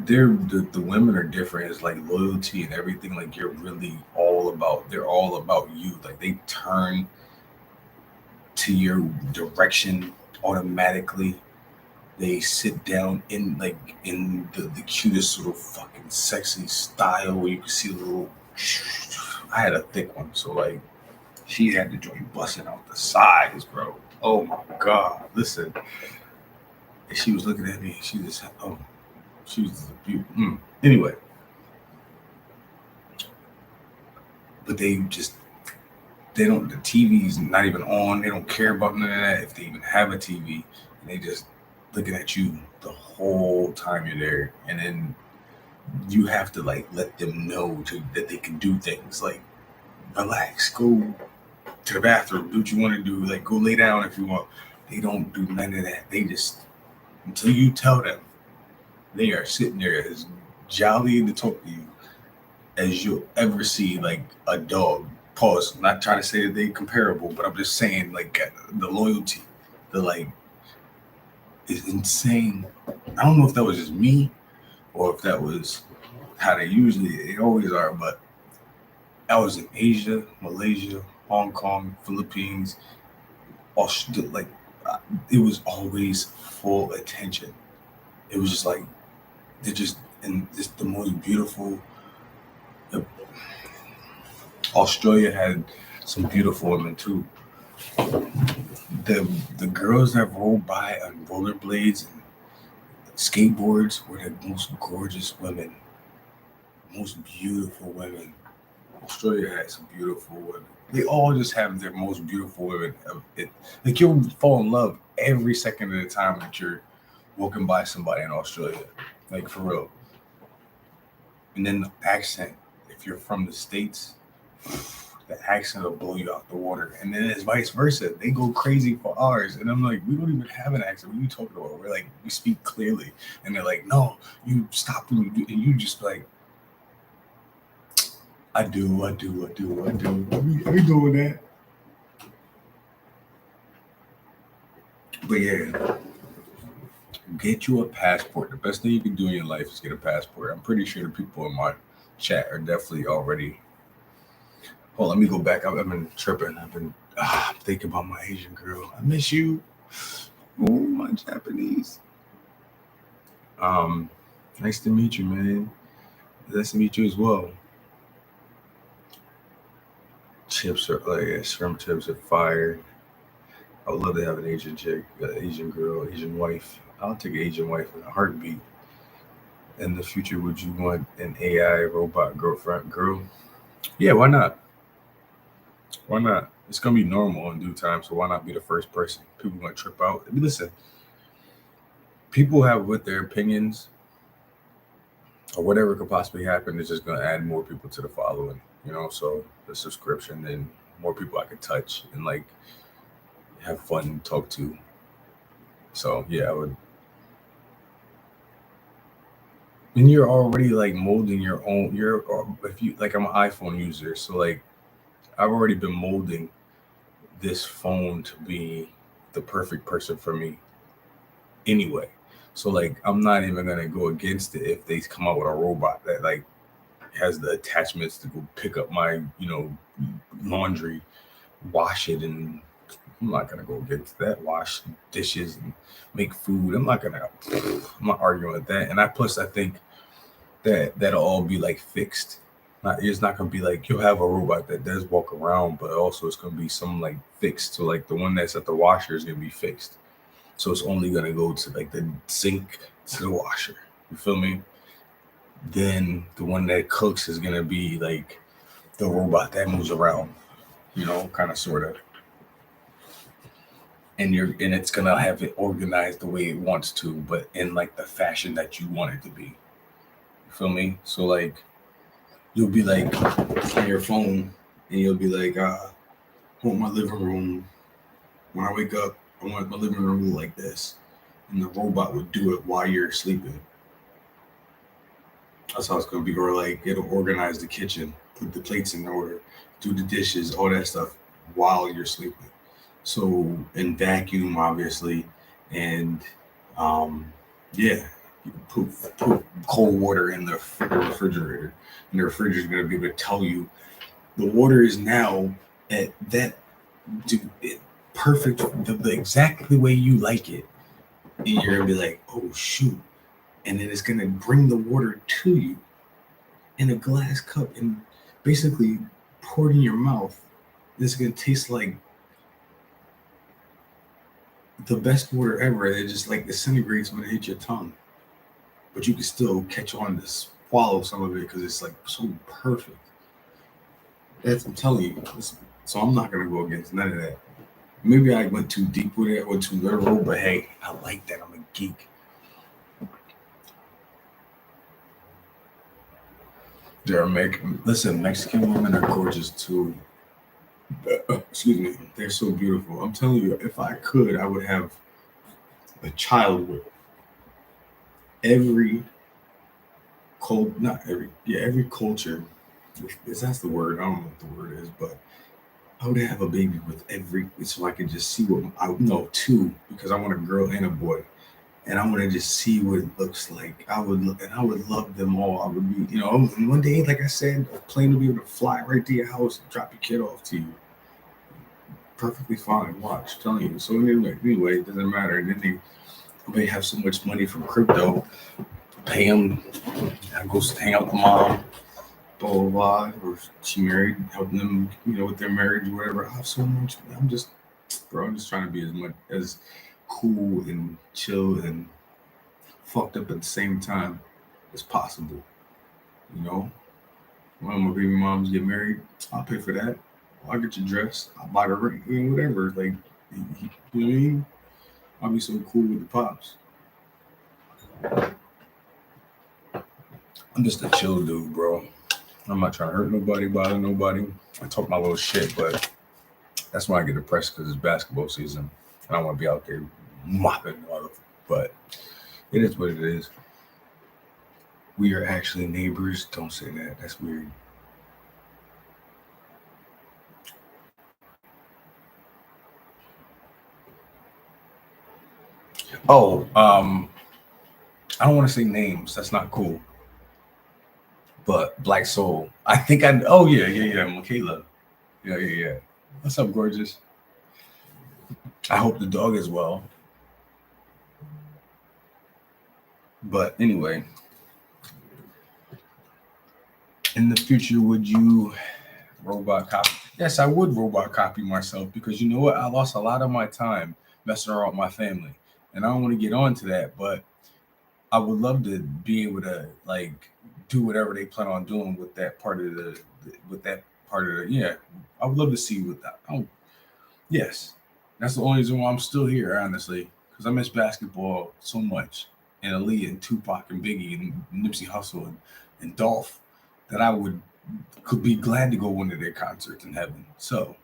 the women are different. It's like loyalty and everything. Like they're all about you. Like they turn to your direction automatically. They sit down in the cutest little fucking sexy style where you can see the little. I had a thick one, so like she had the joint busting out the sides, bro. Oh my god! Listen, and she was looking at me. She was a beauty. Anyway, but they don't. The TV's not even on. They don't care about none of that. If they even have a TV, and they just looking at you the whole time you're there, and then you have to like let them know that they can do things like relax, go to the bathroom, do what you want to do, like go lay down if you want. They don't do none of that. They just, until you tell them, they are sitting there as jolly to talk to you as you'll ever see like a dog. Pause. I'm not trying to say that they're comparable, but I'm just saying like the loyalty, the like is insane. I don't know if that was just me or if that was how they always are, but I was in Asia, Malaysia, Hong Kong, Philippines, Australia, like it was always full attention. It was just like they're just the most beautiful. Australia had some beautiful women too. The girls that rolled by on rollerblades and skateboards were the most gorgeous women, most beautiful women. Australia had some beautiful women. They all just have their most beautiful women. Like you'll fall in love every second of the time that you're walking by somebody in Australia, like for real. And then the accent, if you're from the States, the accent will blow you out the water. And then it's vice versa. They go crazy for ours. And I'm like, we don't even have an accent. What are you talking about? We're like, we speak clearly. And they're like, no, you stop and you just like, I do. I ain't doing that. But yeah, get you a passport. The best thing you can do in your life is get a passport. I'm pretty sure the people in my chat are definitely already. Hold on, let me go back. I've been tripping. I've been thinking about my Asian girl. I miss you. Oh, my Japanese. Nice to meet you, man. Nice to meet you as well. Chips are like shrimp chips are fire. I would love to have an Asian chick, an Asian girl, Asian wife. I'll take an Asian wife in a heartbeat. In the future, would you want an AI robot girlfriend girl? Yeah, why not? Why not? It's gonna be normal in due time, so why not be the first person? People gonna trip out. I mean, listen, people have with their opinions or whatever could possibly happen. It's just gonna add more people to the following, So the subscription and more people I could touch and like have fun and talk to. So yeah, I would. And you're already like molding your own. If you like, I'm an iPhone user, so like I've already been molding this phone to be the perfect person for me anyway. So like I'm not even gonna go against it if they come out with a robot that like has the attachments to go pick up my laundry, wash it, and I'm not gonna go against that. Wash dishes and make food. I'm not arguing with that. And I think that'll all be like fixed. It's not gonna be like you'll have a robot that does walk around, but also it's gonna be some like fixed. So like the one that's at the washer is gonna be fixed. So it's only gonna go to like the sink to the washer. You feel me? Then the one that cooks is gonna be like the robot that moves around, kind of sort of. And it's gonna have it organized the way it wants to, but in like the fashion that you want it to be. You feel me? So like you'll be like on your phone and you'll be like, I want my living room. When I wake up, I want my living room like this. And the robot would do it while you're sleeping. That's how it's gonna be. Or like it'll organize the kitchen, put the plates in order, do the dishes, all that stuff while you're sleeping. So, and vacuum, obviously, And yeah, you can put cold water in the refrigerator, and the refrigerator is going to be able to tell you the water is now at that perfect, the exactly the way you like it. And you're going to be like, oh, shoot. And then it's going to bring the water to you in a glass cup and basically pour it in your mouth. It's going to taste like the best water ever. It just like disintegrates when it hits your tongue. But you can still catch on to swallow some of it because it's like so perfect. I'm telling you. So I'm not going to go against none of that. Maybe I went too deep with it. I went too literal, but hey, I like that. I'm a geek. Mexican women are gorgeous too. Excuse me. They're so beautiful. I'm telling you, if I could, I would have a child with every culture. If that's the word. I don't know what the word is, but I would have a baby with every, so I can just see what two, because I want a girl and a boy, and I want to just see what it looks like. I would love them all. I would be, one day, like I said, a plane will be able to fly right to your house and drop your kid off to you. Perfectly fine. Watch, I'm telling you. So anyway, it doesn't matter. And then they have so much money from crypto, pay them, and go hang out with mom. Blah, blah, blah, or she married, helping them, with their marriage or whatever. I have so much. I'm just trying to be as cool and chill and fucked up at the same time as possible. When my baby moms get married, I'll pay for that. I'll get your dress. I'll buy the ring, whatever. Like, you know what I mean? I'll be so cool with the pops. I'm just a chill dude, bro. I'm not trying to hurt nobody, bother nobody. I talk my little shit, but that's when I get depressed because it's basketball season. I don't want to be out there mopping, but it is what it is. We are actually neighbors. Don't say that. That's weird. Oh, I don't want to say names. That's not cool. But Black Soul. I think Michaela. Yeah. What's up, gorgeous? I hope the dog is well. But anyway, in the future, would you robot copy? Yes, I would robot copy myself because you know what? I lost a lot of my time messing around with my family. And I don't want to get on to that, but I would love to be able to do whatever they plan on doing with that part of I would love to see what that. Yes, that's the only reason why I'm still here, honestly, because I miss basketball so much, and Aaliyah and Tupac and Biggie and Nipsey Hussle and Dolph, that I could be glad to go one of their concerts in heaven. So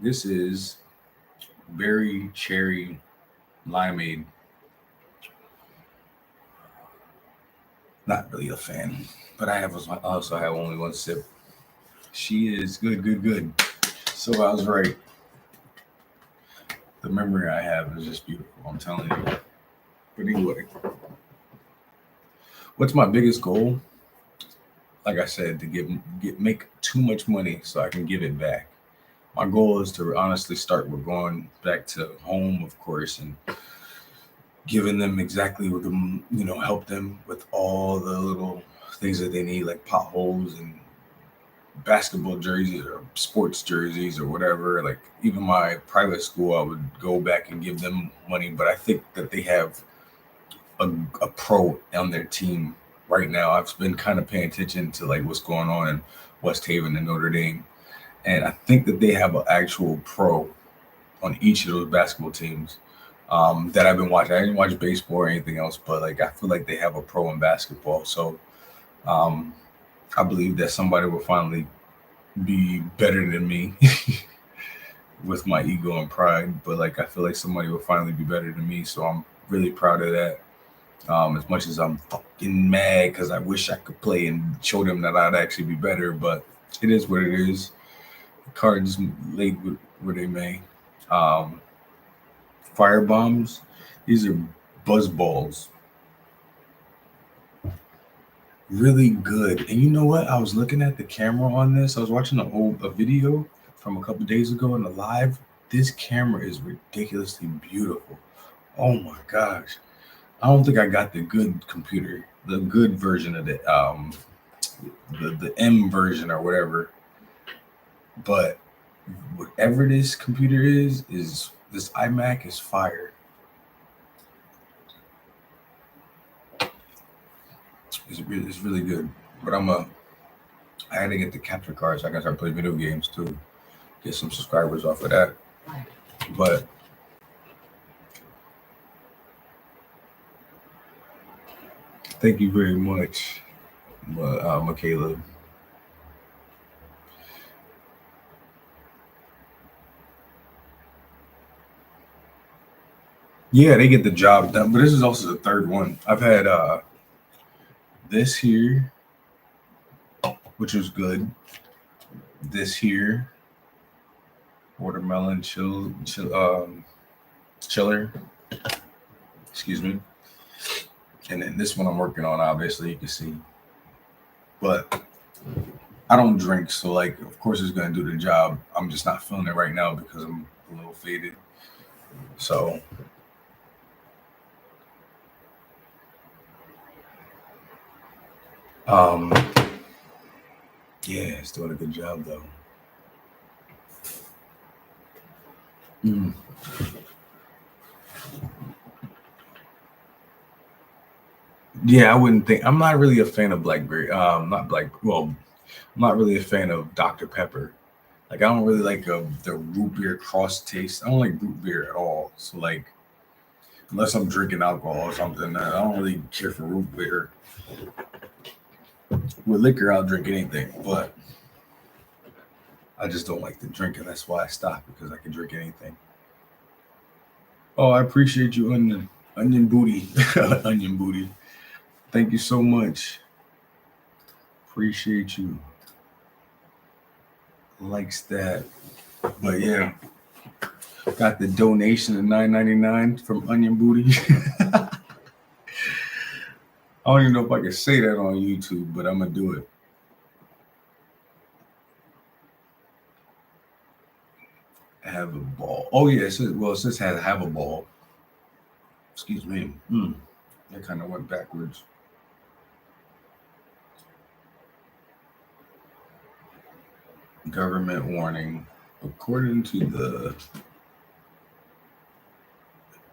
this is berry cherry limeade. Not really a fan, but I also have only one sip. She is good. So I was right. The memory I have is just beautiful. I'm telling you. But anyway, what's my biggest goal? Like I said, to make too much money so I can give it back. My goal is to honestly start with going back to home, of course, and giving them exactly what them, help them with all the little things that they need, like potholes and basketball jerseys or sports jerseys or whatever. Like even my private school, I would go back and give them money, but I think that they have a pro on their team right now. I've been kind of paying attention to what's going on in West Haven and Notre Dame, and I think that they have an actual pro on each of those basketball teams. That I've been watching. I didn't watch baseball or anything else, but I feel like they have a pro in basketball. So I believe that somebody will finally be better than me with my ego and pride. But I feel like somebody will finally be better than me. So I'm really proud of that. As much as I'm fucking mad because I wish I could play and show them that I'd actually be better, but it is what it is. The cards laid where they may. fire bombs. These are buzz balls. Really good. And you know what? I was looking at the camera on this. I was watching a video from a couple days ago in the live. This camera is ridiculously beautiful. Oh my gosh. I don't think I got the good computer, the good version of it, the M version or whatever. But whatever this computer is this iMac is fire. It's really good. But I had to get the capture card so I can start playing video games too. Get some subscribers off of that. But thank you very much, Michaela. Yeah, they get the job done. But this is also the third one. I've had this here, which was good. This here, watermelon chiller. Excuse me. And then this one I'm working on, obviously, you can see. But I don't drink, so like, of course it's gonna do the job. I'm just not feeling it right now because I'm a little faded. So yeah, it's doing a good job though. Yeah, I wouldn't think. I'm not really a fan of blackberry. I'm not really a fan of Dr. Pepper. Like, I don't really like the root beer cross taste. I don't like root beer at all. So like, unless I'm drinking alcohol or something, I don't really care for root beer. With liquor, I'll drink anything, but I just don't like to drink, and that's why I stopped, because I can drink anything. Oh, I appreciate you, onion booty, onion booty. Thank you so much. Appreciate you. Likes that. But yeah, got the donation of $9.99 from Onion Booty. I don't even know if I can say that on YouTube, but I'm gonna do it. Have a ball. Oh yeah, it says have a ball. Excuse me. That kind of went backwards. Government warning. According to the,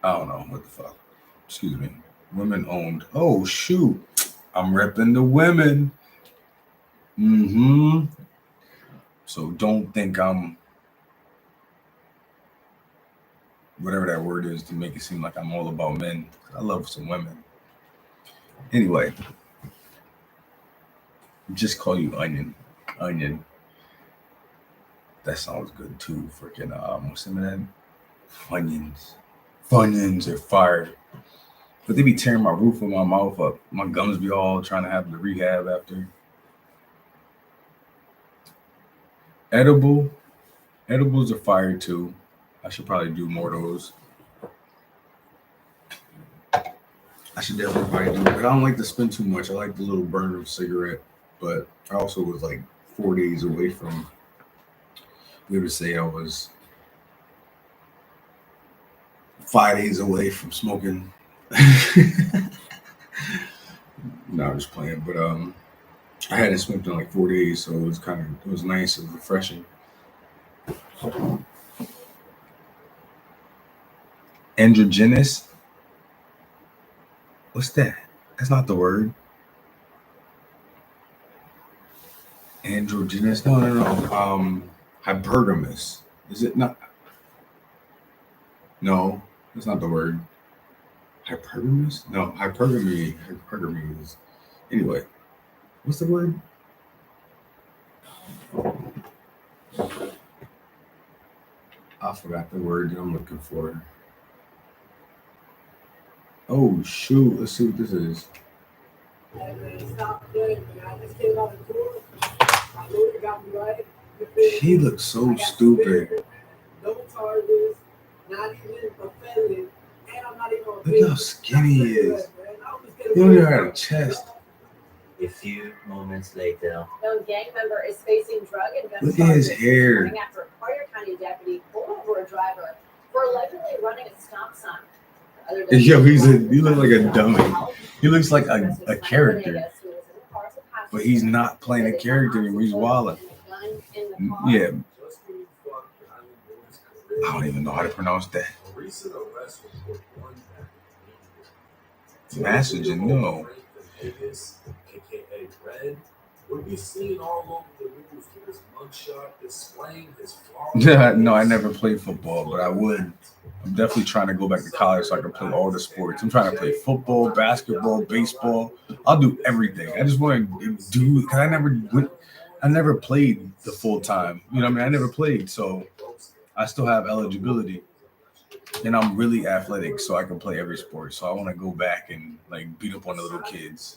I don't know what the fuck. Excuse me. Women owned. Oh shoot. I'm repping the women. So don't think I'm whatever that word is to make it seem like I'm all about men. I love some women. Anyway, just call you Onion. Onion. That sounds good too. Freaking what's the name? Funyuns. Funyuns are fire. But they be tearing my roof of my mouth up. My gums be all trying to have the rehab after. Edibles are fire too. I should probably do more of those. I should definitely probably do it. But I don't like to spend too much. I like the little burn of cigarette. But I also was like 4 days away from, we would say I was 5 days away from smoking. No, I'm just playing. But I hadn't smoked in like 4 days, so it was nice and refreshing. Androgynous? What's that? That's not the word. Androgynous? No. Hypergamous. Is it not? No, that's not the word. Hypergamous? No, hypergamy. Hypergamy is. Anyway, what's the word? I forgot the word that I'm looking for. Oh shoot! Let's see what this is. He looks so stupid. not even offended, and I'm not even Look how skinny he is. He don't even have a chest. A few moments later. Known gang member is facing drug and gun Look at his charges hair. after a Collier County deputy pulled over a driver for allegedly running a stop sign. Other Yo, he deputies looks like a dummy. He looks like a character, but he's not playing a character anymore. He's wilding. Yeah, I don't even know how to pronounce that. Message and no. Would be seen all over the news with his mugshot displaying his No, I never played football, but I would. I'm definitely trying to go back to college so I can play all the sports. I'm trying to play football, basketball, baseball. I'll do everything. I just want to do because I never played the full time. You know what I mean? I never played, so I still have eligibility. And I'm really athletic, so I can play every sport. So I want to go back and like beat up on the little kids.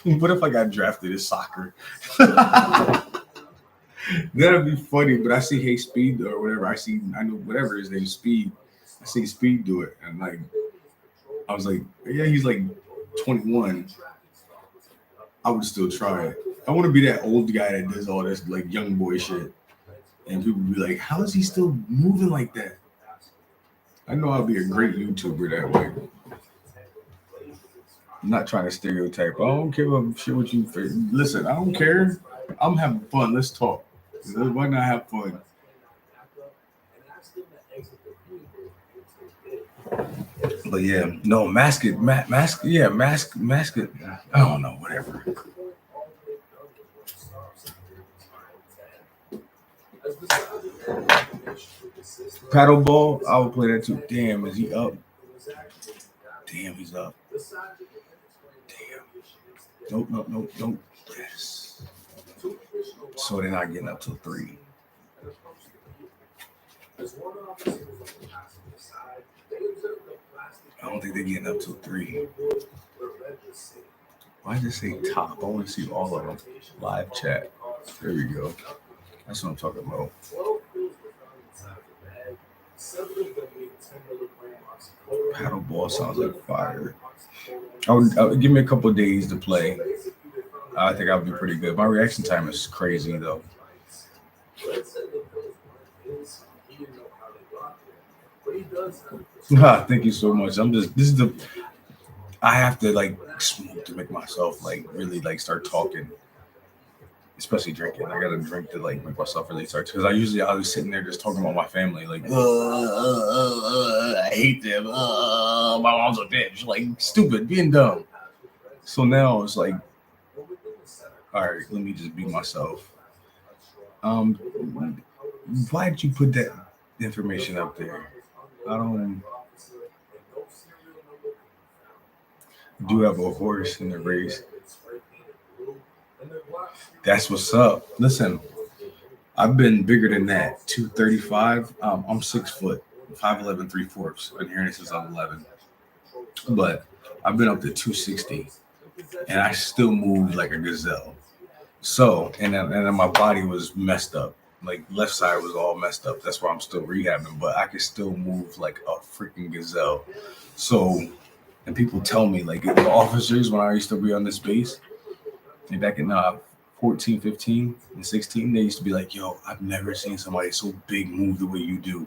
What if I got drafted in soccer? That'd be funny. But I see Hey Speed or whatever. I know whatever his name is, Speed. I see Speed do it, and like I was like, yeah, he's like 21. I would still try it. I want to be that old guy that does all this like young boy shit, and people be like, how is he still moving like that? I know I'll be a great YouTuber that way. I'm not trying to stereotype. I don't care about shit what you think. Listen, I don't care. I'm having fun. Let's talk. Why not have fun? But yeah, no, mask it. I don't know, whatever. Paddleball, I would play that too. Damn, is he up? Damn, he's up. Damn. Nope. Yes. So they're not getting up till 3. I don't think they're getting up till 3. Why does it say top? I want to see all of them. Live chat. There we go. That's what I'm talking about. Paddleball sounds like fire. I would give me a couple of days to play. I think I'll be pretty good. My reaction time is crazy though. Thank you so much. I have to like smoke to make myself like really like start talking. Especially drinking. I gotta drink to like make myself really start, because I was sitting there just talking about my family, like I hate them, my mom's a bitch, like stupid, being dumb. So now it's like, all right, let me just be myself. Why did you put that information up there? I do have a horse in the race. That's what's up. Listen, I've been bigger than that. 235. I'm 6 foot, 5'11", 3/4. Been hearing this since I'm 11. But I've been up to 260, and I still move like a gazelle. So, and then my body was messed up. Like left side was all messed up. That's why I'm still rehabbing. But I can still move like a freaking gazelle. So, and people tell me, like the officers when I used to be on this base, and back in 14, 15, and 16, they used to be like, yo, I've never seen somebody so big move the way you do.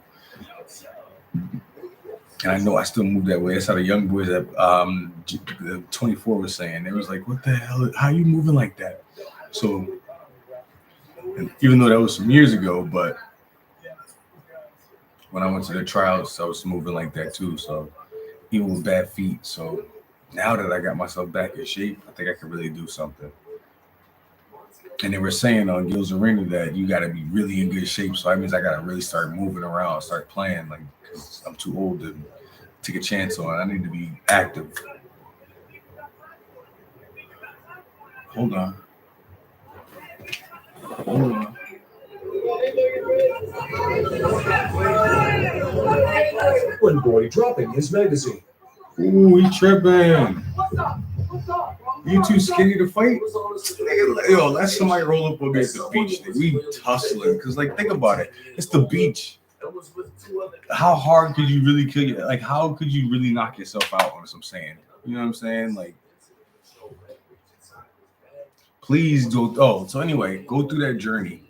And I know I still move that way. That's how the young boys at 24 was saying. They was like, what the hell? How you moving like that? So, and even though that was some years ago, but when I went to the tryouts, I was moving like that too. So even with bad feet. So now that I got myself back in shape, I think I can really do something. And they were saying on Gills Arena that you got to be really in good shape. So that means I got to really start moving around, start playing, like, because I'm too old to take a chance on. I need to be active. Hold on. When boy dropping his magazine. Ooh, he tripping. You too skinny to fight? Yo, let somebody roll up on me at the beach. We tussling. Because, like, think about it. It's the beach. was with 2 other. How hard could you really kill you? Like, how could you really knock yourself out on some sand? You know what I'm saying? Like, please do. Oh, so anyway, go through that journey.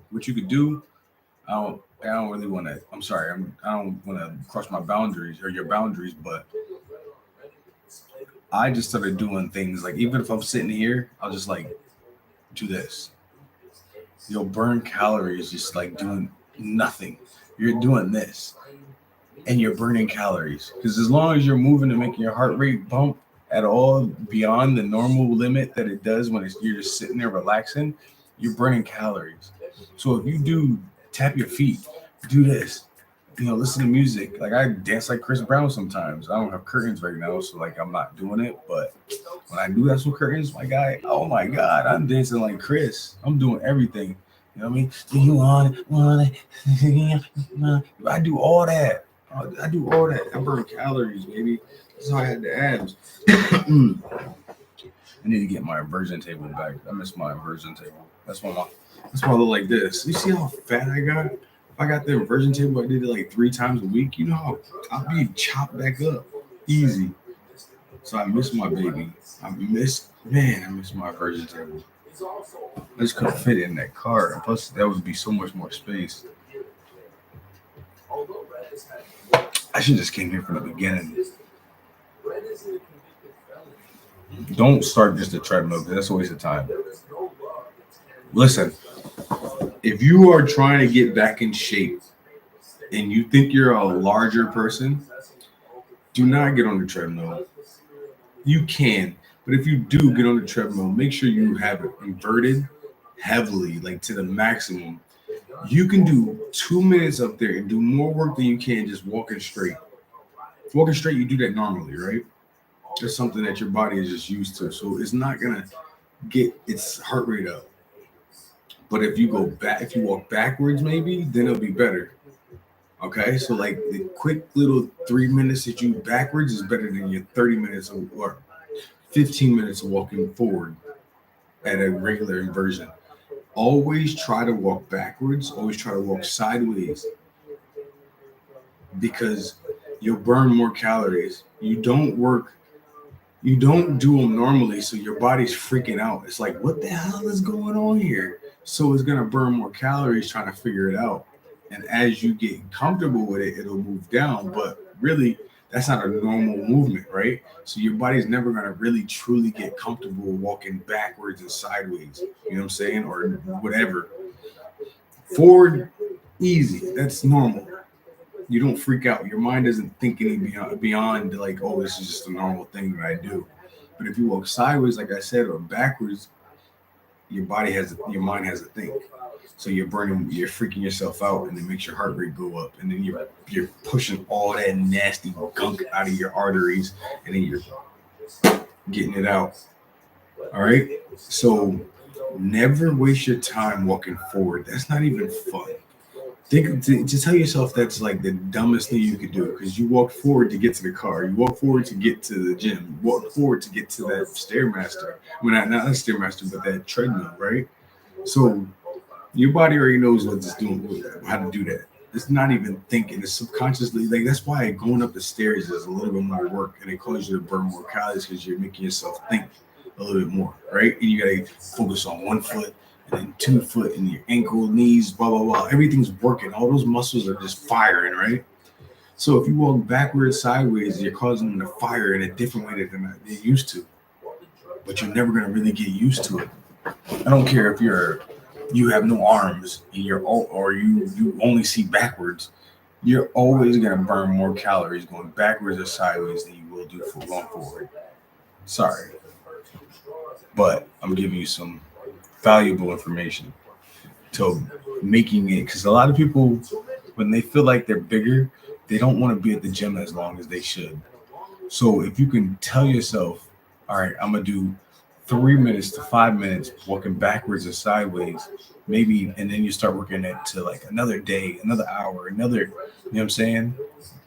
What you could do. I don't really want to. I'm sorry. I don't want to cross my boundaries or your boundaries, but I just started doing things like, even if I'm sitting here, I'll just like do this. You'll burn calories just like doing nothing. You're doing this and you're burning calories, because as long as you're moving and making your heart rate bump at all beyond the normal limit that it does when you're just sitting there relaxing, you're burning calories. So if you do tap your feet, do this, listen to music. Like, I dance like Chris Brown sometimes. I don't have curtains right now, so like I'm not doing it. But when I do have some curtains, my guy, oh my God, I'm dancing like Chris. I'm doing everything. You know what I mean? Do you want it? I do all that. I do all that. I burn calories, baby. That's how I had the abs. I need to get my inversion table back. I miss my inversion table. That's why I look like this. You see how fat I got? If I got the inversion table, I did it like 3 times a week. You know how I'll be chopped back up easy. So I miss my baby. I miss my inversion table. I just couldn't fit it in that car. And plus, that would be so much more space. I should just came here from the beginning. Don't start just a treadmill, because that's a waste of time. Listen, if you are trying to get back in shape and you think you're a larger person, do not get on the treadmill. You can, but if you do get on the treadmill, make sure you have it inverted heavily, like to the maximum. You can do 2 minutes up there and do more work than you can just walking straight. Walking straight, you do that normally, right? That's something that your body is just used to. So it's not going to get its heart rate up. But if you walk backwards, maybe, then it'll be better. Okay, so like the quick little 3 minutes that you backwards is better than your 30 minutes or 15 minutes of walking forward at a regular inversion. Always try to walk backwards. Always try to walk sideways, because you'll burn more calories. You don't do them normally, so your body's freaking out. It's like, what the hell is going on here? So it's gonna burn more calories trying to figure it out. And as you get comfortable with it, it'll move down. But really, that's not a normal movement, right? So your body's never gonna really truly get comfortable walking backwards and sideways. You know what I'm saying? Or whatever. Forward, easy. That's normal. You don't freak out. Your mind doesn't think any beyond like, oh, this is just a normal thing that I do. But if you walk sideways, like I said, or backwards, your mind has to think. So you're freaking yourself out, and it makes your heart rate go up, and then you're pushing all that nasty gunk out of your arteries, and then you're getting it out. All right. So never waste your time walking forward. That's not even fun. To tell yourself that's like the dumbest thing you could do, because you walk forward to get to the car, you walk forward to get to the gym, you walk forward to get to that Stairmaster. I mean, not a Stairmaster, but that treadmill, right? So your body already knows what it's doing, how to do that. It's not even thinking. It's subconsciously, like, that's why going up the stairs is a little bit more work, and it causes you to burn more calories, because you're making yourself think a little bit more, right? And you gotta focus on 1 foot, and then 2 foot, and your ankle, knees, blah, blah, blah. Everything's working. All those muscles are just firing, right? So if you walk backwards, sideways, you're causing them to fire in a different way than they're used to. But you're never going to really get used to it. I don't care if you have no arms and you only see backwards. You're always going to burn more calories going backwards or sideways than you will do for going forward. Sorry. But I'm giving you some valuable information to making it, because a lot of people, when they feel like they're bigger, they don't want to be at the gym as long as they should. So if you can tell yourself, all right, I'm gonna do 3 minutes to 5 minutes walking backwards or sideways, maybe, and then you start working it to like another day, another hour, another, you know what I'm saying?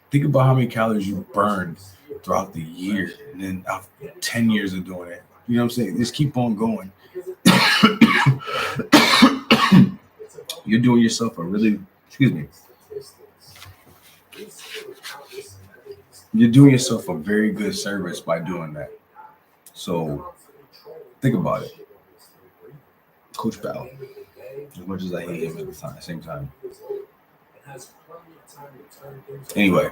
Think about how many calories you burned throughout the year, and then after 10 years of doing it. You know what I'm saying? Just keep on going. You're doing yourself a really, You're doing yourself a very good service by doing that. So think about it. Coach Bell, as much as I hate him at the same time. Anyway.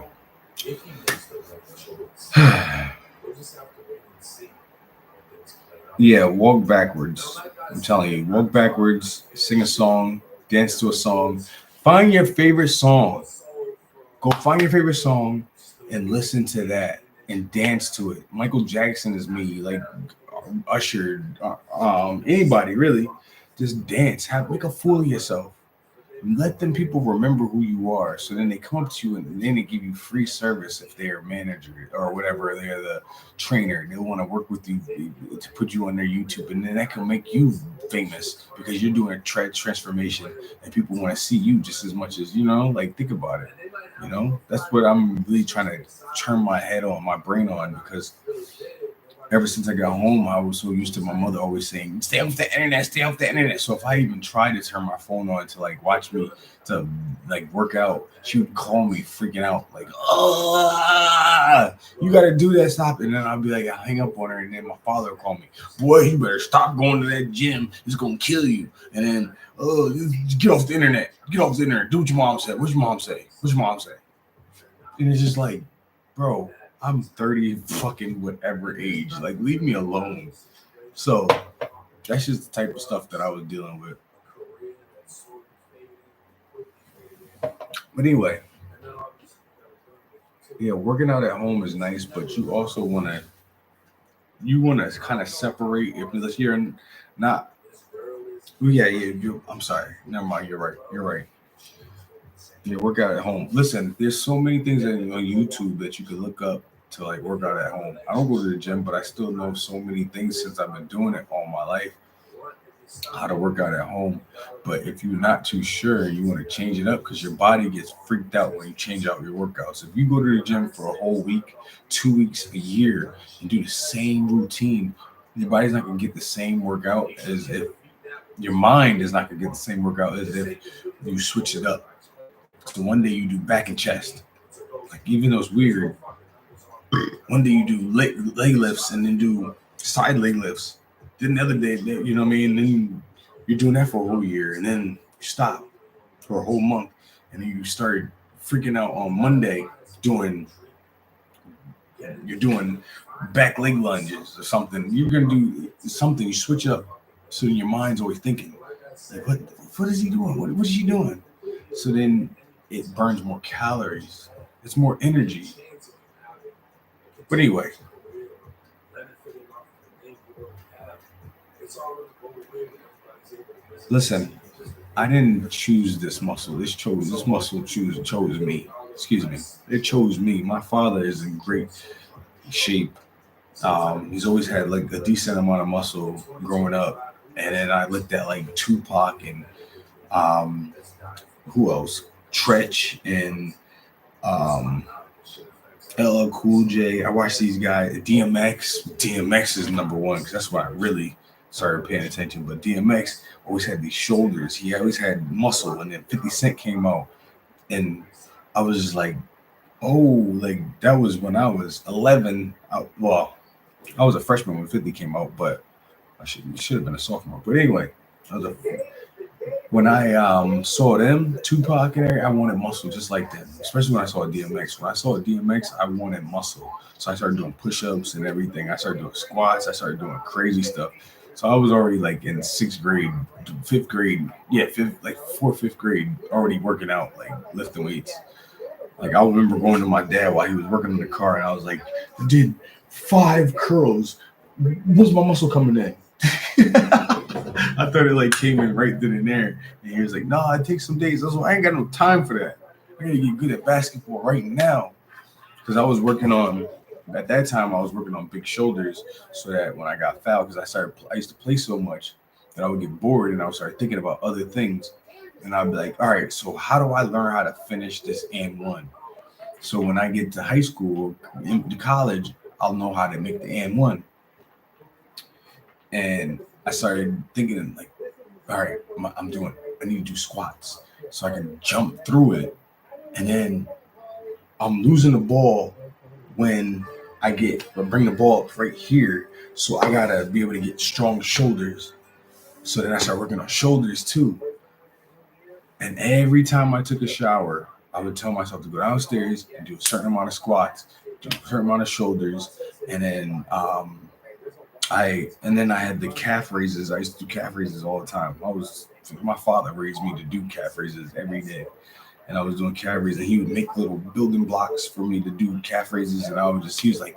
Yeah, walk backwards. I'm telling you, walk backwards, sing a song, dance to a song. Find your favorite song. Go find your favorite song and listen to that and dance to it. Michael Jackson is me, like Usher, anybody really. Just dance. Make a fool of yourself. Let them people remember who you are. So then they come up to you and then they give you free service if they're a manager or whatever. They're the trainer. They want to work with you to put you on their YouTube. And then that can make you famous because you're doing a transformation and people want to see you just as much as, like think about it. That's what I'm really trying to turn my brain on because ever since I got home, I was so used to my mother always saying, stay off the internet, stay off the internet. So if I even tried to turn my phone on to like watch me to like work out, she would call me freaking out like, you got to do that, stop. And then I'll be like, I'll hang up on her. And then my father would call me, boy, you better stop going to that gym. It's going to kill you. And then, get off the internet. Get off the internet. Do what your mom said. What's your mom say? What's your mom say? And it's just like, bro, I'm 30 fucking whatever age. Like, leave me alone. So that's just the type of stuff that I was dealing with. But anyway, yeah, working out at home is nice, but you also want to kind of separate if you're not. I'm sorry. Never mind. You're right. You work out at home. Listen, there's so many things on YouTube that you can look up to like work out at home. I don't go to the gym, but I still know so many things since I've been doing it all my life, how to work out at home. But if you're not too sure, you want to change it up because your body gets freaked out when you change out your workouts. If you go to the gym for a whole week, 2 weeks, a year, and do the same routine, your body's not going to get the same workout as if your mind is not going to get the same workout as if you switch it up. So one day you do back and chest. Like, even though it's weird, one day you do leg lifts and then do side leg lifts. Then the other day, you know what I mean? And then you're doing that for a whole year and then you stop for a whole month. And then you start freaking out on Monday you're doing back leg lunges or something. You're going to do something. You switch up so your mind's always thinking, like, what is he doing? What is she doing? So then it burns more calories. It's more energy. But anyway, listen, I didn't choose this muscle. This muscle chose me. Excuse me. It chose me. My father is in great shape. He's always had like a decent amount of muscle growing up. And then I looked at like Tupac and who else? Tretch and LL Cool J. I watched these guys. DMX is number one because that's when I really started paying attention. But DMX always had these shoulders. He always had muscle. And then 50 Cent came out, and I was just like, oh, like that was when I was 11. I was a freshman when 50 came out, but I should have been a sophomore. But anyway, when I saw them, Tupac and everything, I wanted muscle just like them, especially when I saw DMX. When I saw DMX, I wanted muscle. So I started doing push-ups and everything. I started doing squats. I started doing crazy stuff. So I was already like in fifth grade, fifth grade, already working out, like lifting weights. Like I remember going to my dad while he was working in the car, and I was like, I did 5 curls. What's my muscle coming in? I thought it like came in right then and there. And he was like, no, it takes some days. I was like, I ain't got no time for that. I gotta get good at basketball right now. Because at that time I was working on big shoulders so that when I got fouled, because I used to play so much that I would get bored and I would start thinking about other things. And I'd be like, all right, so how do I learn how to finish this and one? So when I get to high school, into college, I'll know how to make the and one. And I started thinking like, all right, I need to do squats so I can jump through it. And then I'm losing the ball when I bring the ball up right here. So I gotta be able to get strong shoulders. So then I start working on shoulders too. And every time I took a shower, I would tell myself to go downstairs and do a certain amount of squats, do a certain amount of shoulders, and then I had the calf raises. I used to do calf raises all the time. My father raised me to do calf raises every day. And I was doing calf raises, and he would make little building blocks for me to do calf raises, and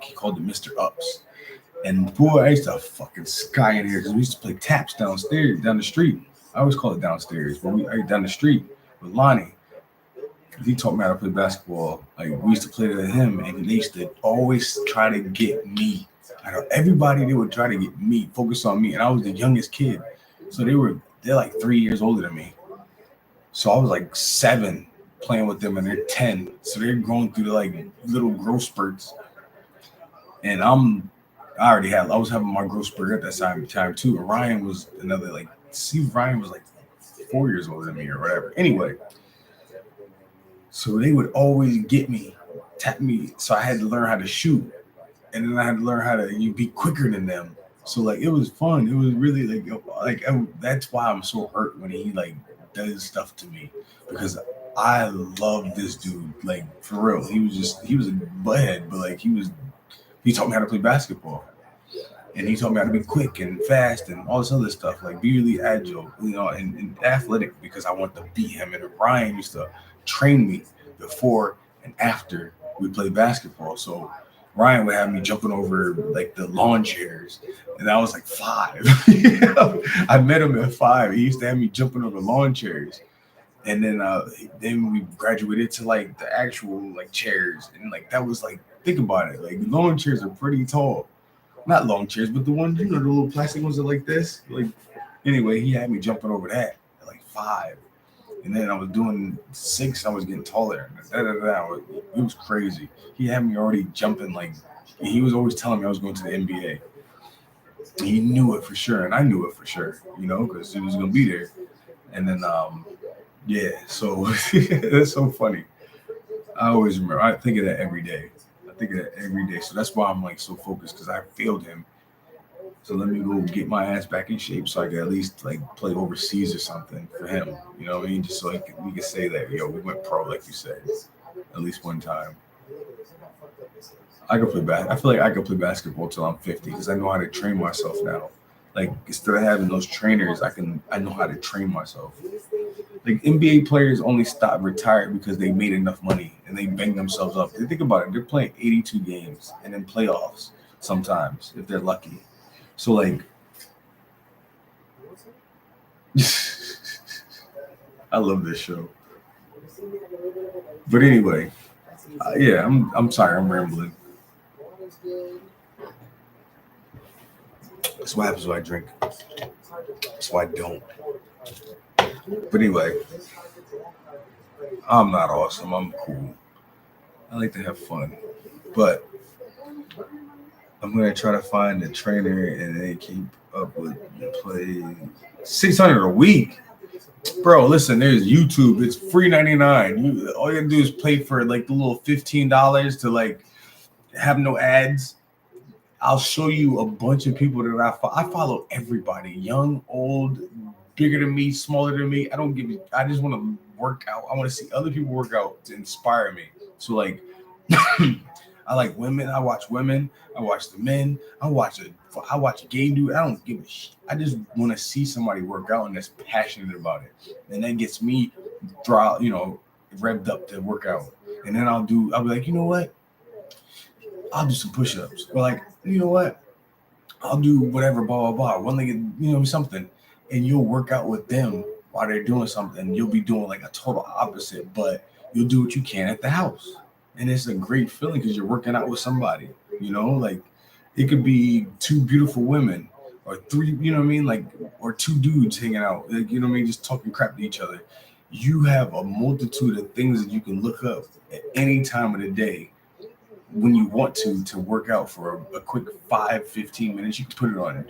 he called it Mr. Ups. And boy, I used to fucking sky in here because we used to play taps downstairs, down the street. I always call it downstairs, but down the street with Lonnie. He taught me how to play basketball. Like, we used to play with him, and they used to always try to get me. I know everybody, they would try to get me, focus on me, and I was the youngest kid. So they're like 3 years older than me. So I was like 7 playing with them, and they're 10. So they're going through the like little growth spurts. And I was having my growth spurt at that time too. And Ryan was Ryan was like 4 years older than me or whatever. Anyway, so they would always get me, tap me. So I had to learn how to shoot. And then I had to learn how to be quicker than them. So like it was fun. It was really that's why I'm so hurt when he like does stuff to me, because I love this dude, like for real. He was a butthead, but like he taught me how to play basketball, and he taught me how to be quick and fast and all this other stuff, like be really agile, and athletic, because I want to beat him. And Ryan used to train me before and after we played basketball, so Ryan would have me jumping over like the lawn chairs, and I was like 5. I met him at 5. He used to have me jumping over lawn chairs, and then we graduated to like the actual like chairs, and like that was like, think about it, like lawn chairs are pretty tall, not long chairs, but the ones, the little plastic ones are like this. Like anyway, he had me jumping over that at like 5. And then I was doing 6, I was getting taller. It was crazy. He had me already jumping, like, he was always telling me I was going to the NBA. He knew it for sure, and I knew it for sure, because he was going to be there. And then, so that's so funny. I always remember, I think of that every day. So that's why I'm, like, so focused, because I failed him. So let me go get my ass back in shape so I can at least like play overseas or something for him. You know what I mean? Just so we can say that, we went pro, like you said, at least one time. I feel like I could play basketball till I'm 50 because I know how to train myself now. Like, instead of having those trainers, I know how to train myself. Like, NBA players only retired because they made enough money and they banged themselves up. They think about it, they're playing 82 games and then playoffs sometimes if they're lucky. So, like, I love this show. But anyway, I'm sorry, I'm rambling. That's what happens when I drink. That's why I don't. But anyway, I'm not awesome. I'm cool. I like to have fun. But I'm going to try to find a trainer and then keep up with the play. $600 a week. Bro, listen, there's YouTube. It's free 99. All you got to do is pay for like the little $15 to like have no ads. I'll show you a bunch of people that I follow everybody, young, old, bigger than me, smaller than me. I just want to work out. I want to see other people work out to inspire me. So like, I like women. I watch women. I watch the men. I watch a gay dude. I don't give a shit. I just want to see somebody work out and that's passionate about it. And that gets me revved up to work out. And then I'll be like, you know what? I'll do some push-ups. Or like, you know what? I'll do whatever, blah, blah, blah. One legged, something. And you'll work out with them while they're doing something. You'll be doing like a total opposite, but you'll do what you can at the house. And it's a great feeling because you're working out with somebody, like it could be 2 beautiful women or 3, like, or 2 dudes hanging out, like, just talking crap to each other. You have a multitude of things that you can look up at any time of the day when you want to work out for a quick 5-15 minutes. You can put it on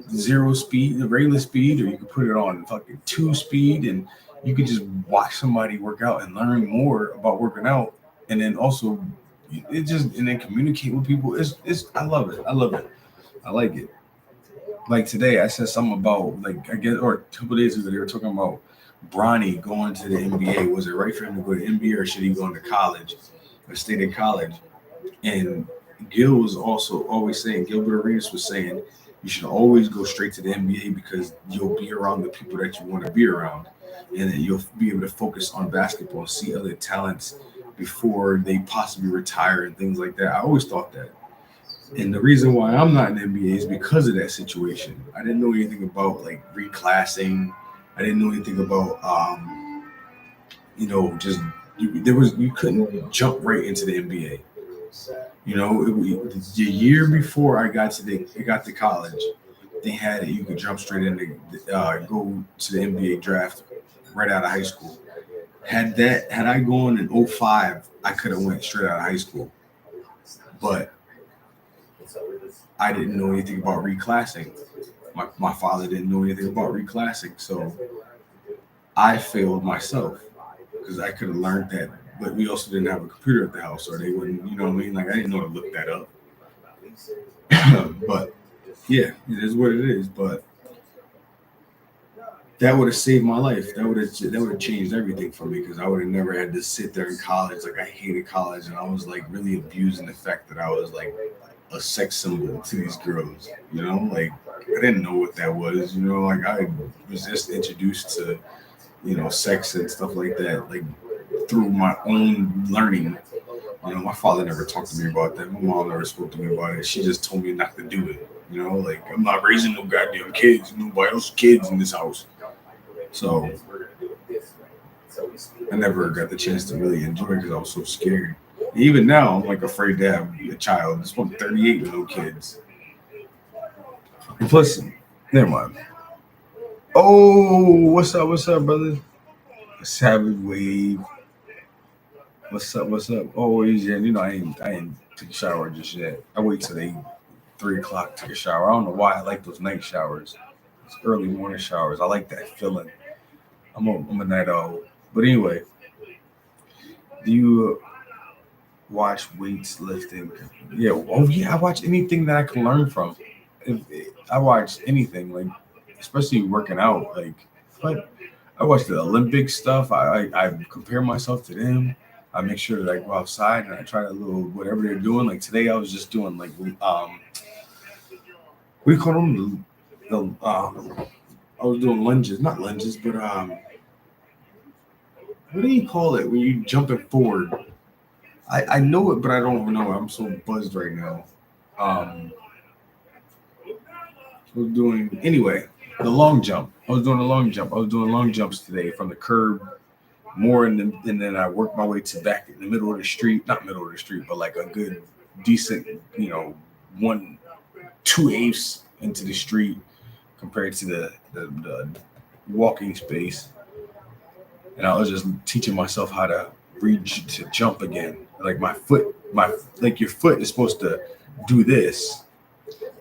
0 speed, the regular speed, or you can put it on fucking 2 speed, and you can just watch somebody work out and learn more about working out and then also it just and then communicate with people. It's I love it. I like it. Like today, I said something about like I guess or a couple days ago they were talking about Bronny going to the NBA. Was it right for him to go to NBA or should he go into college or stay in college? And Gil was also always saying, Gilbert Arenas was saying, you should always go straight to the NBA because you'll be around the people that you want to be around, and then you'll be able to focus on basketball and see other talents before they possibly retire and things like that. I always thought that. And the reason why I'm not in the NBA is because of that situation. I didn't know anything about like reclassing. I didn't know anything about just you couldn't jump right into the NBA. The year before I got to college, they had it. You could jump straight in go to the NBA draft right out of high school. Had I gone in 2005, I could have went straight out of high school. But I didn't know anything about reclassing. My father didn't know anything about reclassing, so I failed myself because I could have learned that. But we also didn't have a computer at the house, or they wouldn't, you know what I mean? Like, I didn't know to look that up. But, yeah, it is what it is. But that would have saved my life. That would have changed everything for me because I would have never had to sit there in college. Like, I hated college, and I was, like, really abusing the fact that I was, like, a sex symbol to these girls, you know? Like, I didn't know what that was, you know? Like, I was just introduced to, sex and stuff like that, like, through my own learning. My father never talked to me about that. My mom never spoke to me about it. She just told me not to do it. Like, I'm not raising no goddamn kids. Nobody else's kids in this house. So I never got the chance to really enjoy it because I was so scared. Even now, I'm like afraid to have a child. This one 38 with no kids. And plus, never mind. Oh, what's up, brother? Savage Wave. What's up? Oh, yeah, I ain't took a shower just yet. I wait till 3 o'clock to take a shower. I don't know why I like those night showers. It's early morning showers. I like that feeling. I'm a night owl. But anyway, do you watch weightlifting? Yeah. Oh, yeah. I watch anything that I can learn from. I watch anything, like especially working out. But I watch the Olympic stuff. I compare myself to them. I make sure that I go outside and I try a little whatever they're doing. Like today, I was just doing like what do you call them? I was doing lunges, not lunges, but what do you call it when you jumping forward? I know it, but I don't know. I'm so buzzed right now. We're doing the long jump. I was doing a long jump. I was doing long jumps today from the curb more, and then I worked my way to back in the middle of the street. Not middle of the street, but like a good, decent, 1-2/8 into the street compared to the walking space. And I was just teaching myself how to to jump again. Like your foot is supposed to do this.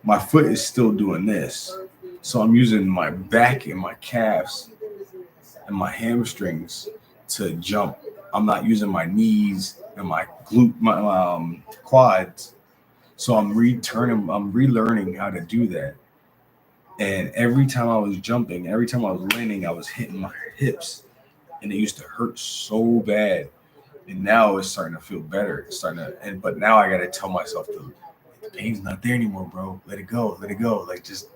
My foot is still doing this. So I'm using my back and my calves and my hamstrings to jump. I'm not using my knees and my quads. So I'm relearning how to do that. And every time I was jumping, every time I was landing, I was hitting my hips. And it used to hurt so bad. And now it's starting to feel better. But now I gotta tell myself the pain's not there anymore, bro. Let it go. Like just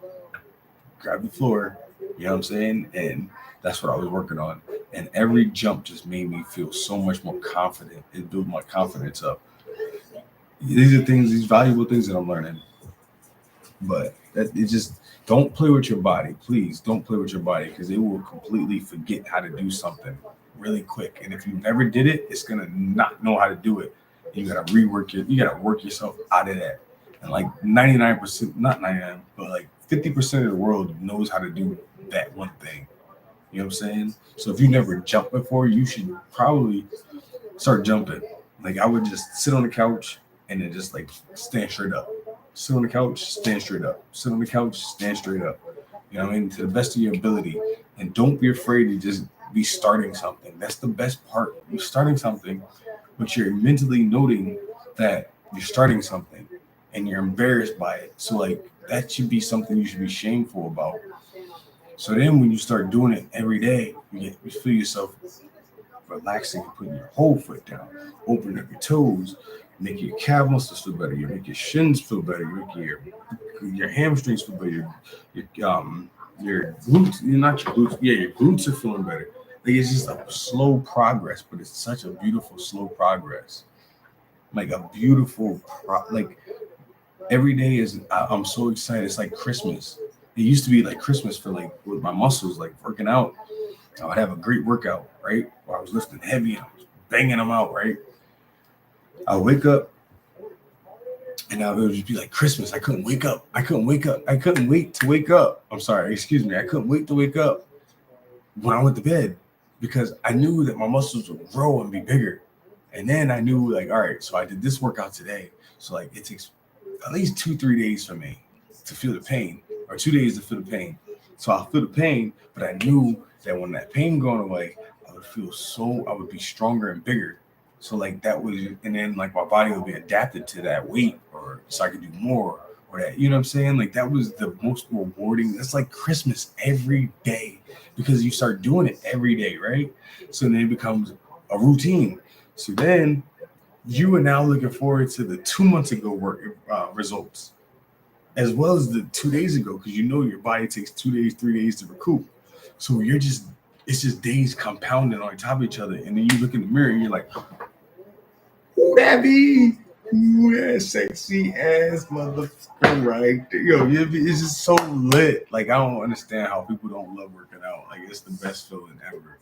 grab the floor. You know what I'm saying? And that's what I was working on. And every jump just made me feel so much more confident. It built my confidence up. These valuable things that I'm learning. But don't play with your body. Please don't play with your body because it will completely forget how to do something really quick. And if you never did it, it's going to not know how to do it. You got to rework it. You got to work yourself out of that. And like 99%, not 99, but like 50% of the world knows how to do that one thing. You know what I'm saying? So if you never jumped before, you should probably start jumping. Like I would just sit on the couch and then just like stand straight up. Sit on the couch, stand straight up. Sit on the couch, stand straight up. You know what I mean? To the best of your ability. And don't be afraid to just be starting something. That's the best part. You're starting something. but you're mentally noting that you're starting something and you're embarrassed by it. So like that should be something you should be shameful about. So then when you start doing it every day, you feel yourself relaxing and putting your whole foot down, opening up your toes, make your calf muscles feel better, you make your shins feel better, you make your hamstrings feel better, your glutes, not your glutes, your glutes are feeling better. Like it's just a slow progress, but it's such a beautiful slow progress. Like a beautiful like every day is I'm so excited. It's like Christmas. It used to be like Christmas for like with my muscles, like working out. I would have a great workout, right? Where I was lifting heavy and I was banging them out, right? I wake up and I would just be like Christmas. I couldn't wake up. I couldn't wait to wake up. I'm sorry, excuse me. I couldn't wait to wake up when I went to bed because I knew that my muscles would grow and be bigger. And then I knew like, all right, so I did this workout today. So like it takes at least 2-3 days for me to feel the pain, or 2 days to feel the pain. So I'll feel the pain, but I knew that when that pain going away, I would be stronger and bigger. So like that was, and then like my body would be adapted to that weight, or so I could do more, or that, you know what I'm saying? Like that was the most rewarding. That's like Christmas every day because you start doing it every day, right? So then it becomes a routine. So then you are now looking forward to the 2 months ago work results, as well as the 2 days ago, because you know your body takes 2 days, 3 days to recoup. So it's just days compounding on top of each other. And then you look in the mirror and you're like, who that be? Ooh, that sexy ass motherfucker right there. Yo, it's just so lit. Like, I don't understand how people don't love working out. Like, it's the best feeling ever.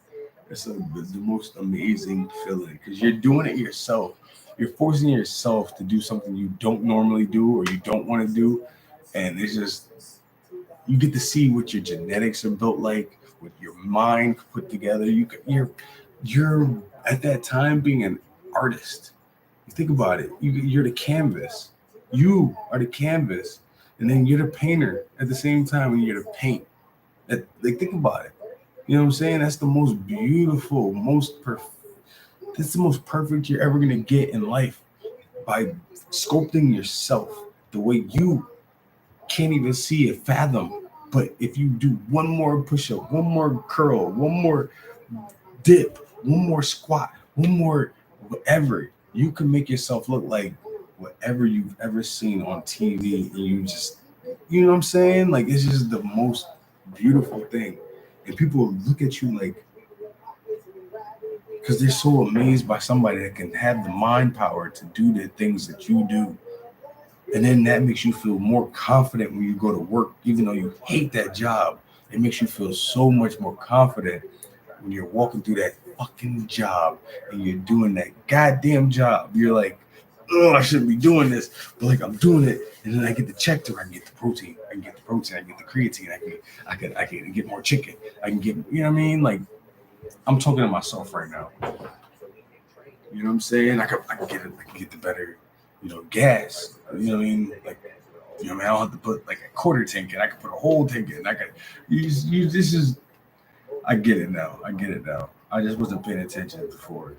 It's the most amazing feeling because you're doing it yourself. You're forcing yourself to do something you don't normally do or you don't want to do. And it's just, you get to see what your genetics are built like, what your mind put together. You're at that time being an artist. You think about it. You're the canvas. You are the canvas, and then you're the painter at the same time, and you're the paint. Like think about it. You know what I'm saying? That's the most beautiful, most perfect. That's the most perfect you're ever gonna get in life by sculpting yourself the way you can't even see it, fathom. But if you do one more push-up, one more curl, one more dip, one more squat, one more whatever, you can make yourself look like whatever you've ever seen on TV. And you just, you know what I'm saying? Like, it's just the most beautiful thing. And people look at you like, because they're so amazed by somebody that can have the mind power to do the things that you do. And then that makes you feel more confident when you go to work, even though you hate that job. It makes you feel so much more confident when you're walking through that fucking job and you're doing that goddamn job. You're like, oh, I shouldn't be doing this, but like I'm doing it, and then I get the check to, I can get the protein, I can get the creatine, I can get more chicken, I can get, you know what I mean? Like, I'm talking to myself right now. You know what I'm saying? I can get the better, gas. You know what I mean? Like, I don't have to put like a quarter tank in. I can put a whole tank in. I get it now. I just wasn't paying attention before.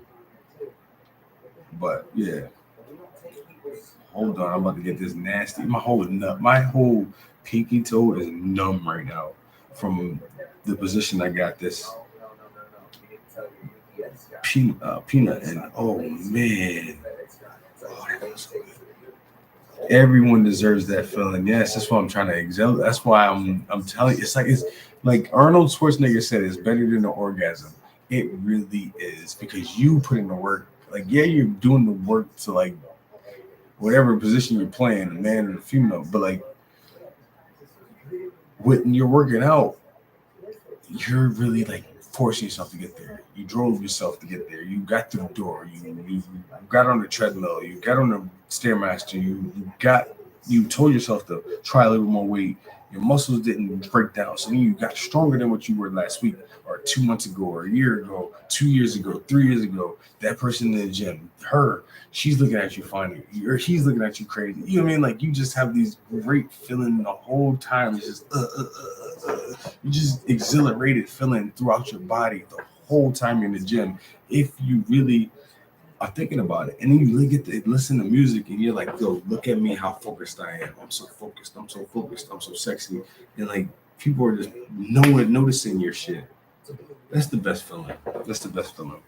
But yeah. Hold on, I'm about to get this nasty. My whole pinky toe is numb right now from the position I got this peanut and oh man. Oh, that feels so good. Everyone deserves that feeling. Yes, that's what I'm trying to excel. That's why I'm telling you, it's like Arnold Schwarzenegger said, it's better than an orgasm. It really is, because you put in the work. Like, yeah, you're doing the work to like whatever position you're playing, a man or a female, but like when you're working out, you're really like forcing yourself to get there. You drove yourself to get there. You got through the door. You got on the treadmill. You got on the Stairmaster. You told yourself to try a little more weight. Your muscles didn't break down. So then you got stronger than what you were last week or 2 months ago or a year ago, 2 years ago, 3 years ago. That person in the gym, she's looking at you funny, or he's looking at you crazy. You know what I mean? Like, you just have these great feeling the whole time. It's just you just exhilarated feeling throughout your body the whole time you're in the gym. If you really are thinking about it, and then you really get to listen to music, and you're like, yo, look at me, how focused I am. I'm so focused. I'm so focused. I'm so sexy, and like people are just noticing your shit. That's the best feeling. That's the best feeling.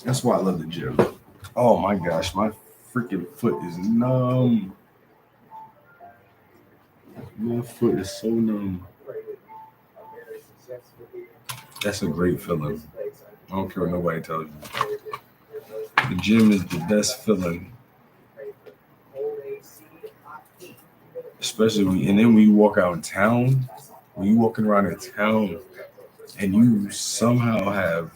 That's why I love the gym. Oh my gosh, my freaking foot is numb. My foot is so numb. That's a great feeling. I don't care what nobody tells you. The gym is the best feeling. Especially when you walk out in town, when you walking around in town and you somehow have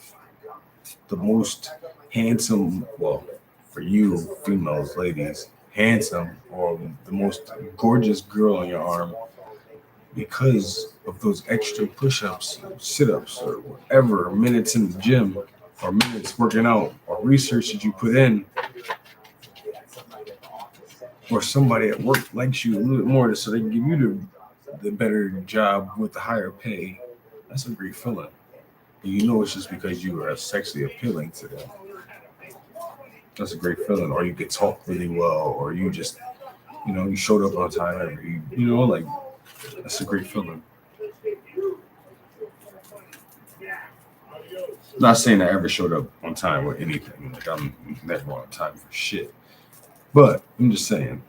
the most handsome, well, for you females, ladies, handsome or the most gorgeous girl on your arm because of those extra push-ups, sit-ups, or whatever, minutes in the gym or minutes working out or research that you put in, or somebody at work likes you a little bit more so they can give you the better job with the higher pay. That's a great feeling. And you know it's just because you are sexually appealing to them. That's a great feeling. Or you could talk really well, or you just, you showed up on time. Like, that's a great feeling. Not saying I ever showed up on time with anything. Like, I'm never on time for shit. But I'm just saying.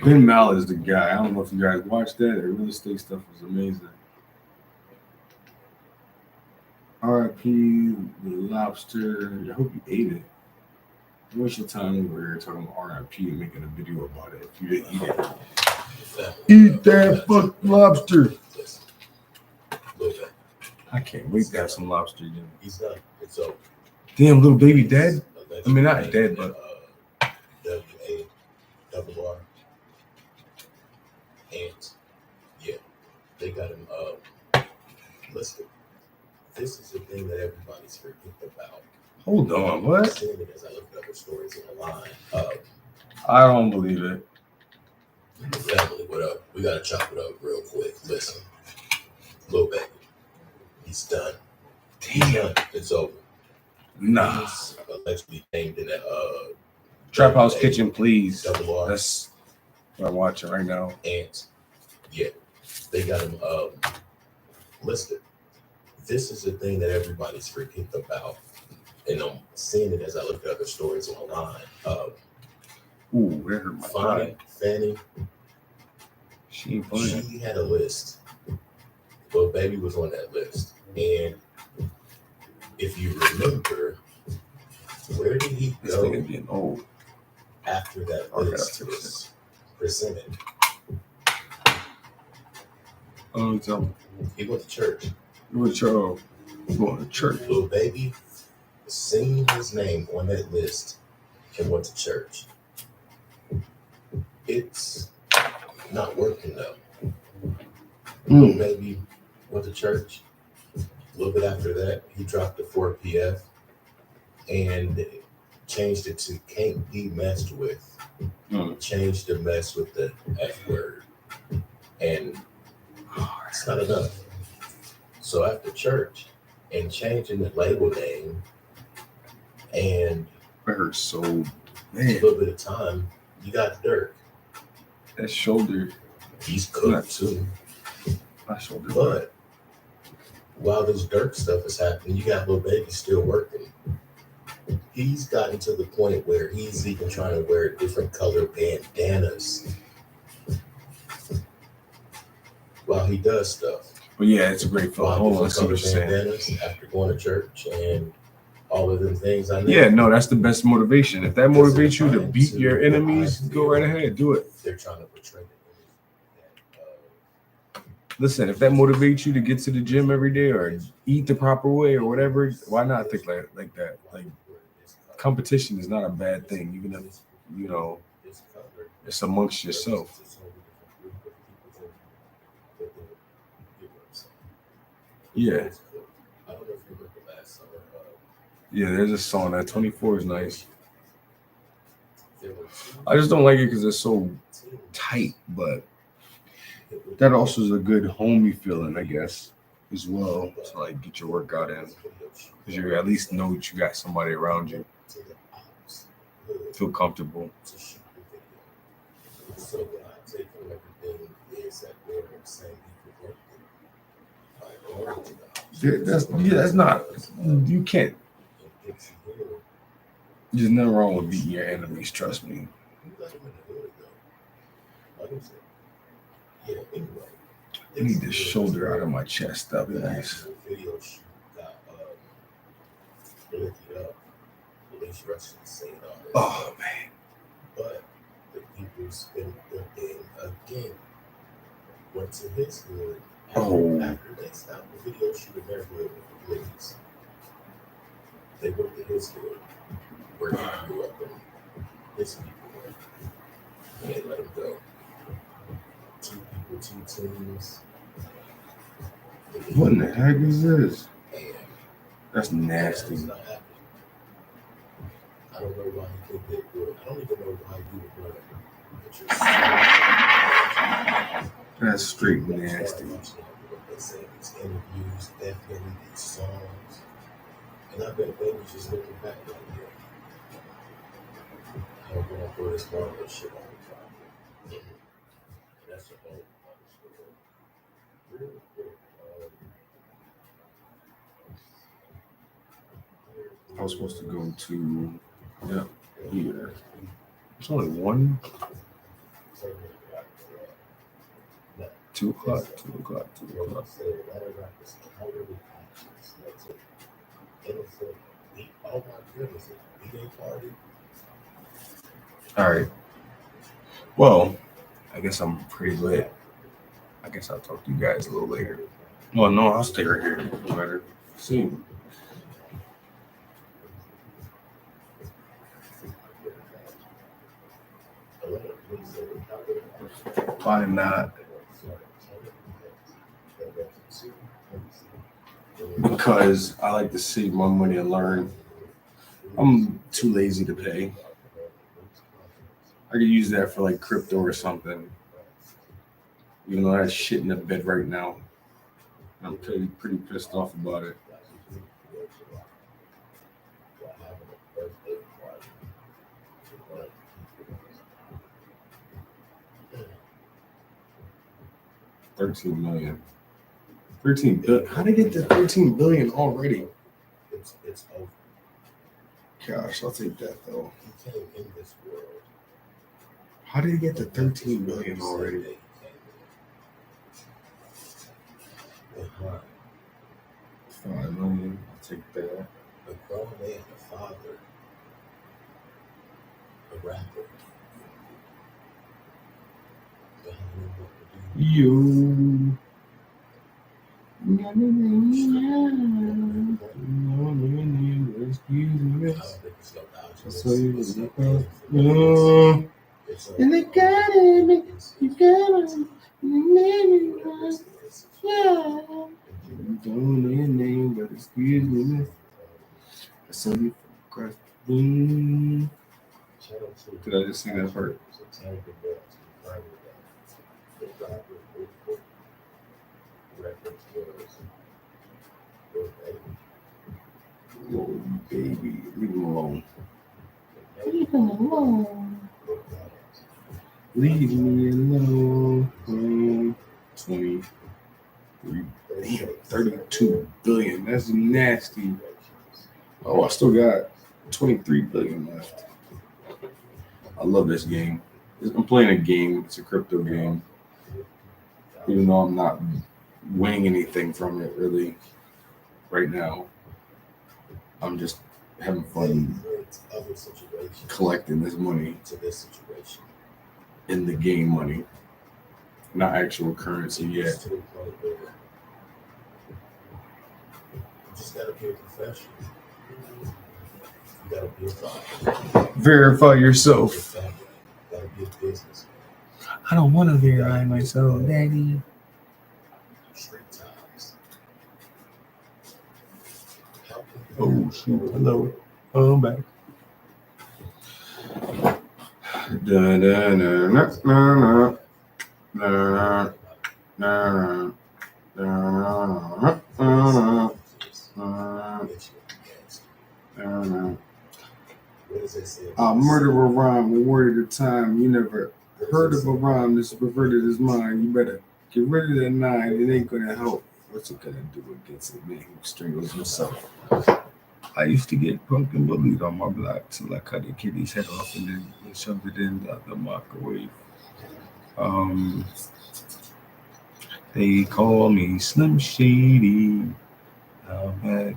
Ben Mal is the guy. I don't know if you guys watched that. The real estate stuff was amazing. R.I.P. the lobster. I hope you ate it. Don't waste your time over here talking about R.I.P. and making a video about it if you didn't eat it. Eat that fuck lobster. I can't wait to have some lobster, Jim. He's done. It's over. Damn, little baby dead? I mean, not dead, but WARR. And yeah, they got him listed. This is the thing that everybody's forgetting about. hold on, what? As I looked up the stories online. I don't believe it. Family, what up? We gotta chop it up real quick. Listen, Lil Baby, he's done. He's done. It's over. Nah. He's allegedly named in that Trap House Kitchen, please. WARR. That's what I'm watching right now. And yeah, they got him listed. This is the thing that everybody's forgetting about. And I'm seeing it as I look at other stories online. Ooh, that hurt my thigh. Fanny, She ain't playing. she had a list. Lil Baby was on that list. And if you remember, where did he This go nigga getting old. after that Okay, list that's was presented? Oh, tell me. He went to church. You went to going to church. Lil Baby seen his name on that list and went to church. It's not working though. Lil Baby went to church. A little bit after that, he dropped the 4 PF and changed it to can't be messed with. Changed the mess with the F word. And it's not enough. So after church and changing the label name and It hurts so a man. little bit of time, you got Dirk. That shoulder, He's cooked too. my shoulder. But while this Dirk stuff is happening, you got Lil Baby still working. He's gotten to the point where he's even trying to wear different color bandanas while he does stuff. But yeah, it's a great film. While Hold on, different let's see color what you're saying. bandanas after going to church and all of them things. I know. Yeah, no, that's the best motivation. If that motivates you to beat your enemies, go right ahead, do it. They're trying to portray it. Listen, if that motivates you to get to the gym every day or eat the proper way or whatever, why not think like that? Like, competition is not a bad thing, even if it's amongst yourself. Yeah, I don't know if you remember last summer. yeah. There's a song that 24 is nice. There were two I just don't like it because it's so teams tight, but that were that also is a good homey feeling, I guess. as well to like get your workout in, because you at least know that you got somebody around you. Feel comfortable. So what I take from everything is that they're saying people work it. That's not. You can't. There's nothing wrong with beating your enemies. Trust me. I need this shoulder out of my chest. That'd be nice. Oh man. But the people spent their game again. Went to his hood. After they stopped the video shoot in their hood with the police, they went to his hood where he grew up and his people were. And they let him go. 2 people, 2 teams. What in the heck is this? And That's nasty. it's not happening. I don't know why he could get good. I don't even know why you would run it. That's straight nasty. They say these interviews, definitely these songs. And I bet baby's just looking back like, yeah, I'm going for this Marvel shit all the time. That's a whole other story. Real quick. I was supposed to go to here. It's only 1, 2 o'clock, 2 o'clock, 2 o'clock. Oh my goodness, B-Day party. All right. Well, I guess I'm pretty lit. I guess I'll talk to you guys a little later. Well, no, I'll stay right here. No matter. See. Why not? Because I like to save my money and learn. I'm too lazy to pay. I could use that for like crypto or something. Even though that's shit in the bed right now. I'm pretty pissed off about it. $13 million. 13 billion. How did they get to 13 billion already? It's over. Gosh, I'll take that though. He came in this world. How did he get to 13 billion already? Uh-huh. 5 million. I'll take that. A grown man, a father, a rapper. You. And they got it. You got it. Yeah. Don't know your name, but excuse me. I saw you across the room. Did I just sing that part? Oh, baby, leave him alone. Leave him alone. Leave me alone. 23, damn, 32 billion. That's nasty. Oh, I still got 23 billion left. I love this game. I'm playing a game. It's a crypto game. Even though I'm not winning anything from it really right now. I'm just having fun collecting this money in the game money. Not actual currency yet. You just gotta be a professional. You gotta be a doctor. Verify yourself. You gotta be a business. I don't want to verify myself, Daddy. Street times. Oh, shoot. Hello. Oh, I'm back. Da, da, na, na, na, na, na, na, na, na, na. What does it say? Murder a rhyme, a word at a time. You never heard of a rhyme that's perverted his mind. You better get rid of that nine. It ain't gonna help. What's it gonna do against a man who strangles himself? I used to get punked and bullied on my block till I cut a kitty's head off and then shoved it in the microwave. They call me Slim Shady. I'm back.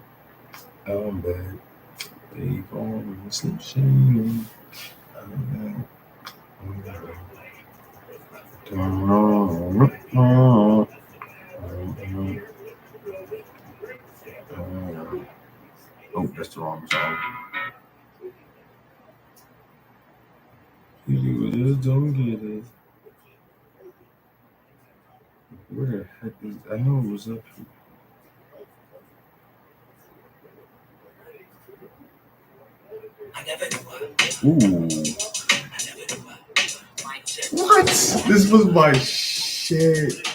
They call me Slim Shady. I'm Oh, that's the wrong song. You just don't get it. Where the heck is? I know it was up here. Ooh. What? This was my shit.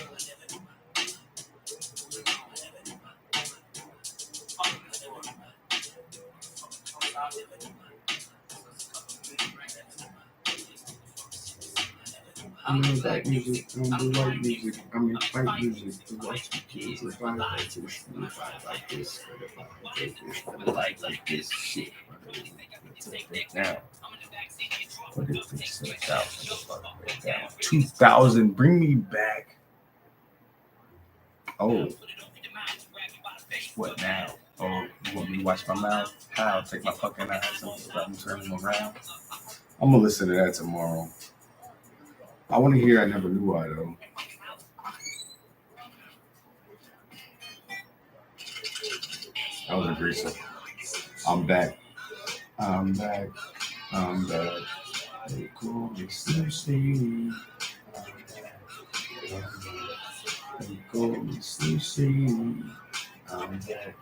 I mean, black music, white music, white music, the watch the kids, the vibe like this, the vibe like this, the vibe like this, shit. Now, what if it's 6,000? 2,000, bring me back. Oh. What now? Oh, you want me to watch my mouth? How? Take my fucking eyes off and turn them around? I'm gonna listen to that tomorrow. I want to hear I Never Knew Why, though. That was a great song. I'm back. They call me Slim Shady. They call me Slim Shady. I'm back.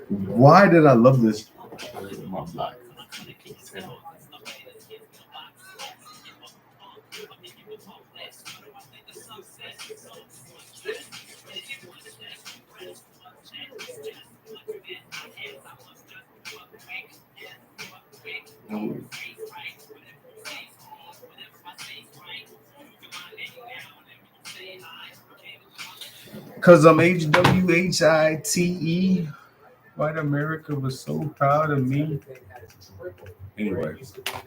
Why did I love this? My block. Because I'm HWHITE. White America was so proud of me. Anyway,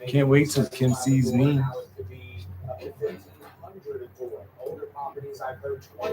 can't wait till Kim sees me.